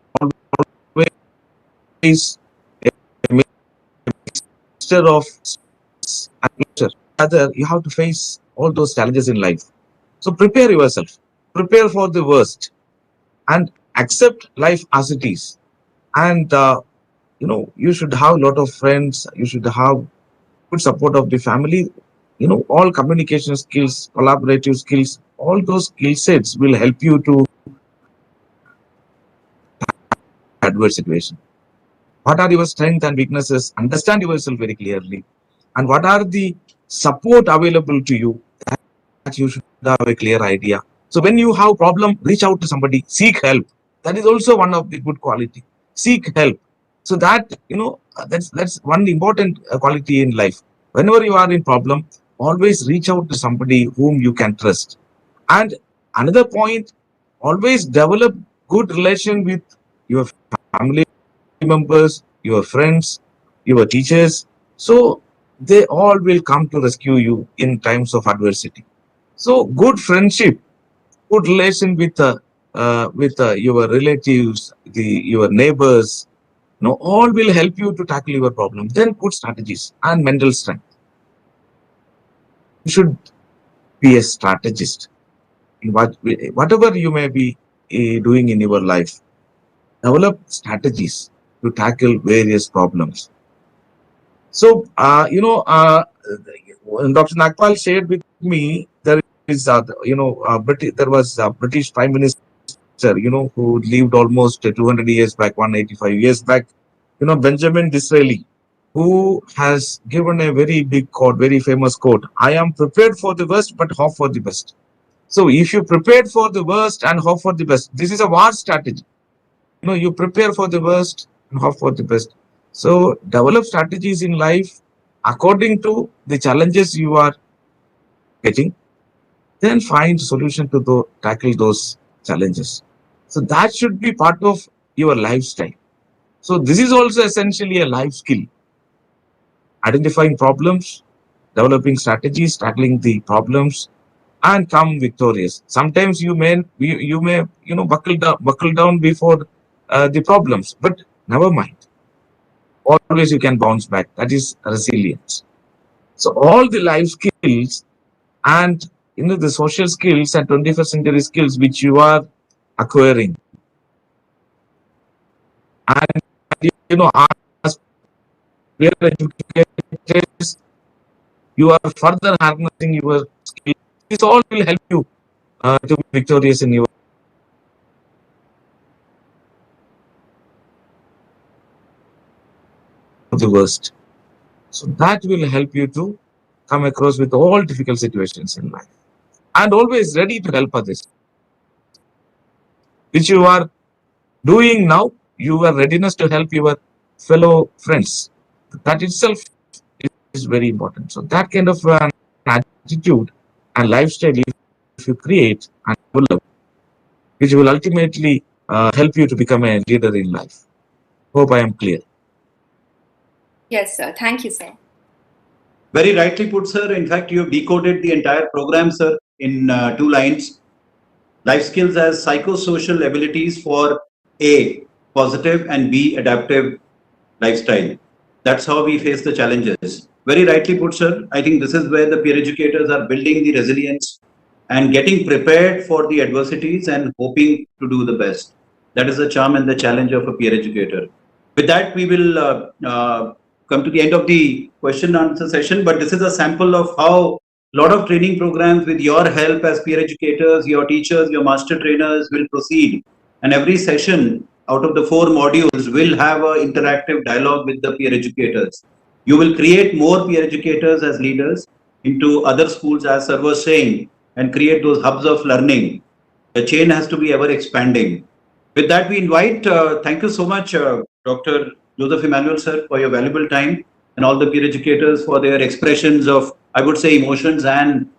a mixture of stress and pleasure. Rather, you have to face all those challenges in life. So prepare yourself, prepare for the worst, and accept life as it is. And you should have a lot of friends. You should have good support of the family. All communication skills, collaborative skills, all those skill sets will help you to adverse situation. What are your strengths and weaknesses? Understand yourself very clearly. And what are the support available to you? That you should have a clear idea. So when you have problem, reach out to somebody, seek help. That is also one of the good quality. Seek help. So that that's one important quality in life. Whenever you are in problem, always reach out to somebody whom you can trust. And another point, always develop good relation with your family members, your friends, your teachers. So they all will come to rescue you in times of adversity. So good friendship, good relation with your relatives, your neighbors, all will help you to tackle your problem. Then good strategies and mental strength. You should be a strategist in whatever you may be doing in your life. Develop strategies to tackle various problems. So, Dr. Nagpal shared with me there is, there was a British Prime Minister, who lived almost 200 years back, 185 years back, Benjamin Disraeli, who has given a very big quote, very famous quote: "I am prepared for the worst, but hope for the best." So, if you prepared for the worst and hope for the best, this is a war strategy. You prepare for the worst and hope for the best. So develop strategies in life according to the challenges you are getting, then find solution to tackle those challenges. So that should be part of your lifestyle. So this is also essentially a life skill: identifying problems, developing strategies, tackling the problems, and come victorious. Sometimes you may buckle down before the problems, but never mind. Always you can bounce back. That is resilience. So all the life skills and the social skills and 21st century skills which you are acquiring, and as we are educators, you are further harnessing your skills. This all will help you to be victorious in your the worst. So that will help you to come across with all difficult situations in life, and always ready to help others, which you are doing now. Your readiness to help your fellow friends, that itself is very important. So that kind of an attitude and lifestyle, if you create and develop, which will ultimately help you to become a leader in life. Hope I am clear. Yes, sir. Thank you, sir. Very rightly put, sir. In fact, you have decoded the entire program, sir, in 2 lines. Life skills as psychosocial abilities for A, positive, and B, adaptive lifestyle. That's how we face the challenges. Very rightly put, sir. I think this is where the peer educators are building the resilience and getting prepared for the adversities and hoping to do the best. That is the charm and the challenge of a peer educator. With that, we will come to the end of the question and answer session, but this is a sample of how lot of training programs with your help as peer educators, your teachers, your master trainers will proceed. And every session out of the 4 modules will have an interactive dialogue with the peer educators. You will create more peer educators as leaders into other schools, as sir was saying, and create those hubs of learning. The chain has to be ever expanding. With that, we invite, thank you so much, Dr. Joseph Emmanuel, sir, for your valuable time, and all the peer educators for their expressions of, I would say, emotions and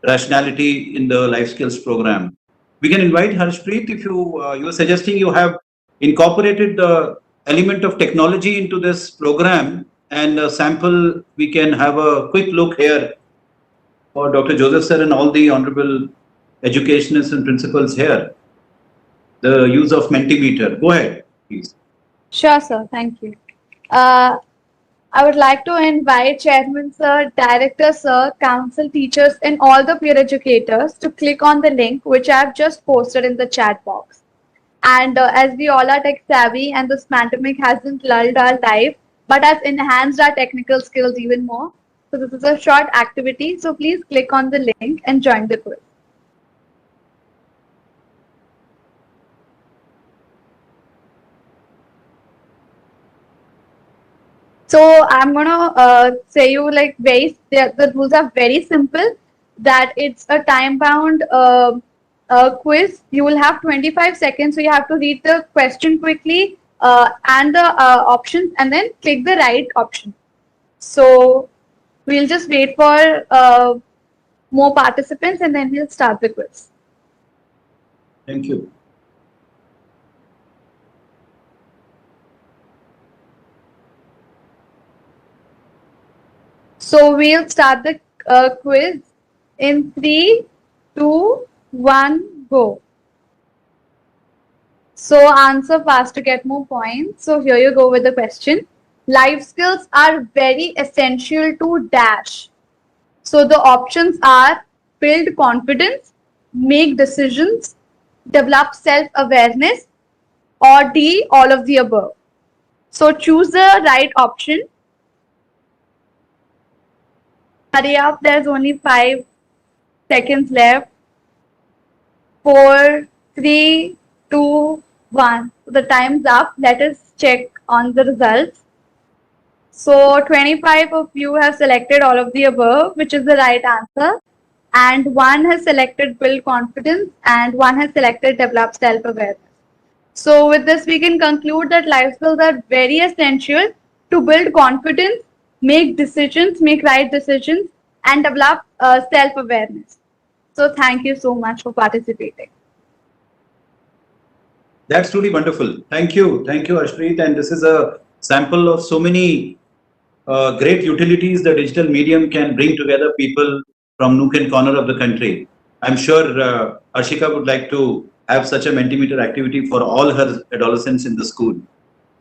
rationality in the life skills program. We can invite Harshpreet, if you were suggesting you have incorporated the element of technology into this program, and a sample, we can have a quick look here for Dr. Joseph sir and all the honorable educationists and principals here. The use of Mentimeter. Go ahead, please. Sure, sir. Thank you. I would like to invite Chairman Sir, Director Sir, Council teachers, and all the peer educators to click on the link which I have just posted in the chat box. And as we all are tech savvy and this pandemic hasn't lulled our life, but has enhanced our technical skills even more. So this is a short activity. So please click on the link and join the quiz. So I'm gonna say you like the rules are very simple. That it's a time bound quiz. You will have 25 seconds, so you have to read the question quickly and the options, and then click the right option. So we'll just wait for more participants, and then we'll start the quiz. Thank you. So we'll start the quiz in 3, 2, 1, go. So answer fast to get more points. So here you go with the question. Life skills are very essential to dash. So the options are build confidence, make decisions, develop self-awareness, or D, all of the above. So choose the right option. Hurry up, there's only 5 seconds left. 4, 3, 2, 1. The time's up. Let us check on the results. So 25 of you have selected all of the above, which is the right answer. And 1 has selected build confidence and 1 has selected develop self-awareness. So with this, we can conclude that life skills are very essential to build confidence, make decisions, make right decisions, and develop self-awareness. So thank you so much for participating. That's truly wonderful. Thank you, Ashpreet. And this is a sample of so many great utilities the digital medium can bring together people from nook and corner of the country. I'm sure Arshika would like to have such a Mentimeter activity for all her adolescents in the school.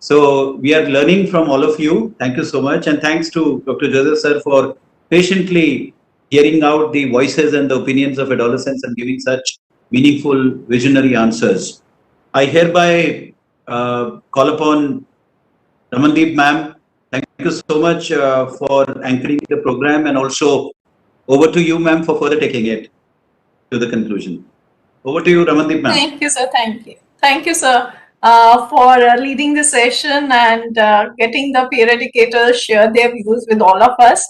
So we are learning from all of you. Thank you so much. And thanks to Dr. Joseph sir for patiently hearing out the voices and the opinions of adolescents and giving such meaningful, visionary answers. I hereby call upon Ramandeep ma'am. Thank you so much for anchoring the program, and also over to you, ma'am, for further taking it to the conclusion. Over to you, Ramandeep ma'am. Thank you, sir. Thank you. Thank you, sir, for leading the session and getting the peer educators share their views with all of us.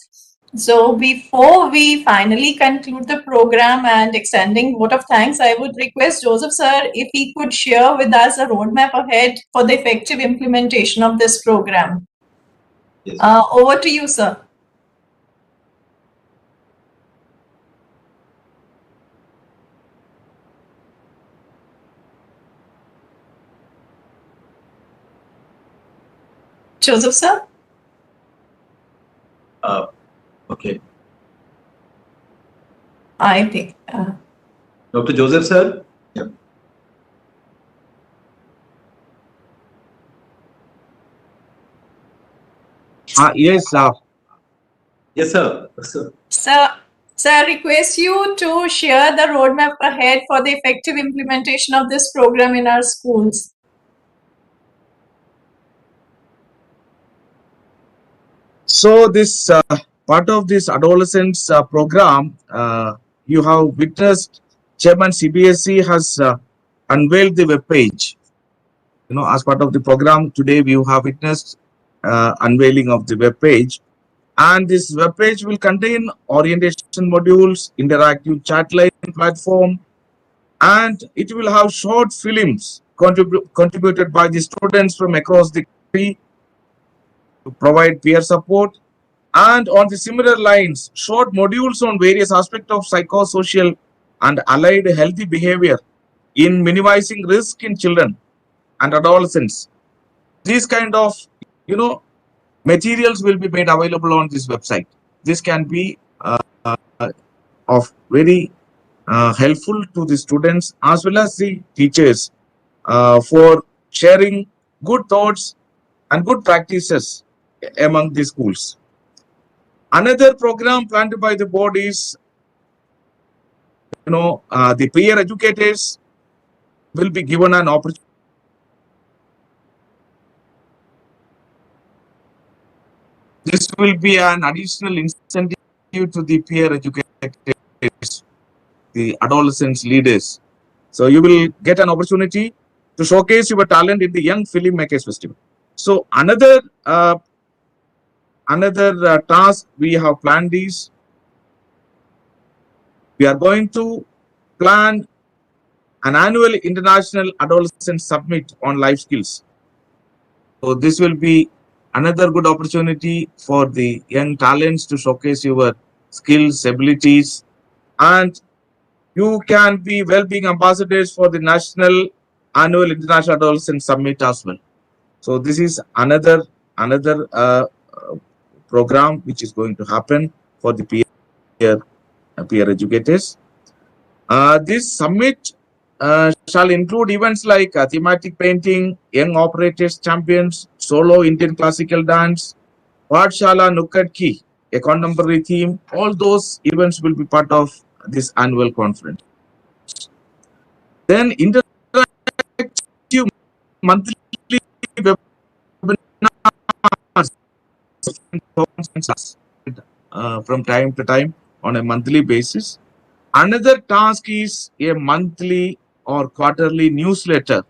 So before we finally conclude the program and extending vote of thanks, I would request Joseph sir if he could share with us a roadmap ahead for the effective implementation of this program. Yes. Over to you, sir. Joseph sir? Okay. I think. Dr. Joseph sir? Yeah. Yes, Yes, sir. Sir, I request you to share the roadmap ahead for the effective implementation of this program in our schools. So this part of this adolescents program, you have witnessed Chairman CBSE has unveiled the web page. As part of the program today, we have witnessed unveiling of the web page, and this web page will contain orientation modules, interactive chat line platform, and it will have short films contributed by the students from across the country to provide peer support. And on the similar lines, short modules on various aspects of psychosocial and allied healthy behavior in minimizing risk in children and adolescents. These kind of, materials will be made available on this website. This can be of very helpful to the students as well as the teachers for sharing good thoughts and good practices among the schools. Another program planned by the board is, the peer educators will be given an opportunity. This will be an additional incentive to the peer educators, the adolescents leaders. So you will get an opportunity to showcase your talent in the Young Filmmakers Festival. So another task we have planned is we are going to plan an annual International Adolescent Summit on life skills. So this will be another good opportunity for the young talents to showcase your skills, abilities, and you can be well-being ambassadors for the National Annual International Adolescent Summit as well. So this is another program which is going to happen for the peer educators. This summit shall include events like thematic painting, young operators champions, solo Indian classical dance, Pathshala Nukkad Ki, a contemporary theme. All those events will be part of this annual conference. Then interactive monthly webinars from time to time on a monthly basis. Another task is a monthly or quarterly newsletter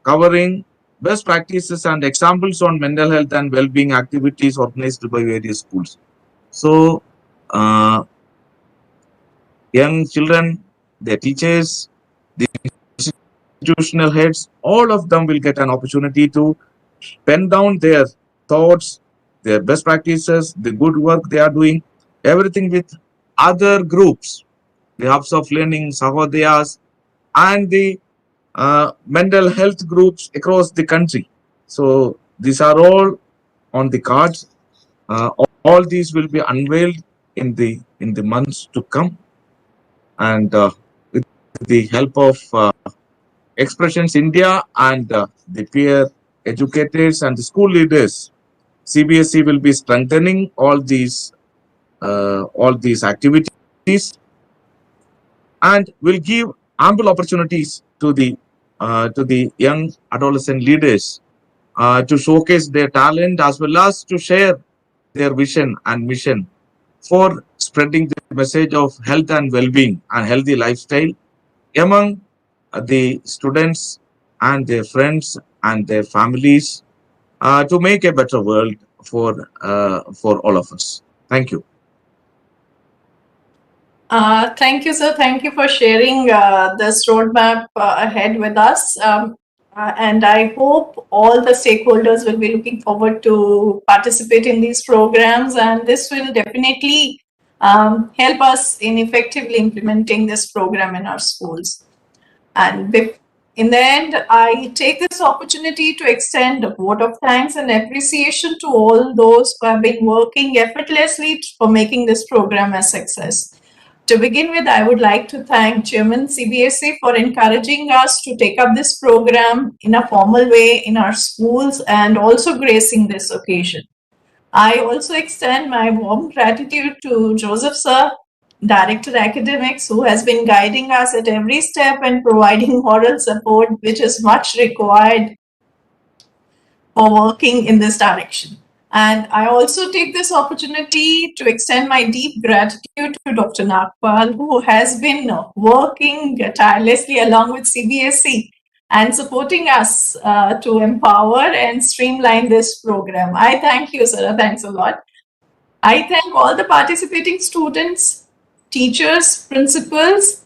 covering best practices and examples on mental health and well-being activities organized by various schools. So, young children, their teachers, the institutional heads, all of them will get an opportunity to pen down their thoughts, their best practices, the good work they are doing, everything with other groups, the hubs of learning, Sahodayas, and the mental health groups across the country. So these are all on the cards. All these will be unveiled in the months to come, and with the help of Expressions India and the peer educators and the school leaders, CBSE will be strengthening all these activities and will give ample opportunities to the young adolescent leaders to showcase their talent as well as to share their vision and mission for spreading the message of health and well-being and healthy lifestyle among the students and their friends and their families to make a better world for all of us. Thank you. Thank you, sir. Thank you for sharing this roadmap ahead with us. And I hope all the stakeholders will be looking forward to participate in these programs, and this will definitely help us in effectively implementing this program in our schools. And in the end, I take this opportunity to extend a vote of thanks and appreciation to all those who have been working effortlessly for making this program a success. To begin with, I would like to thank Chairman CBSE for encouraging us to take up this program in a formal way in our schools and also gracing this occasion. I also extend my warm gratitude to Joseph Sir, Director Academics, who has been guiding us at every step and providing moral support, which is much required for working in this direction. And I also take this opportunity to extend my deep gratitude to Dr. Nagpal, who has been working tirelessly along with CBSE and supporting us to empower and streamline this program. I thank you, sir. Thanks a lot. I thank all the participating students, teachers, principals,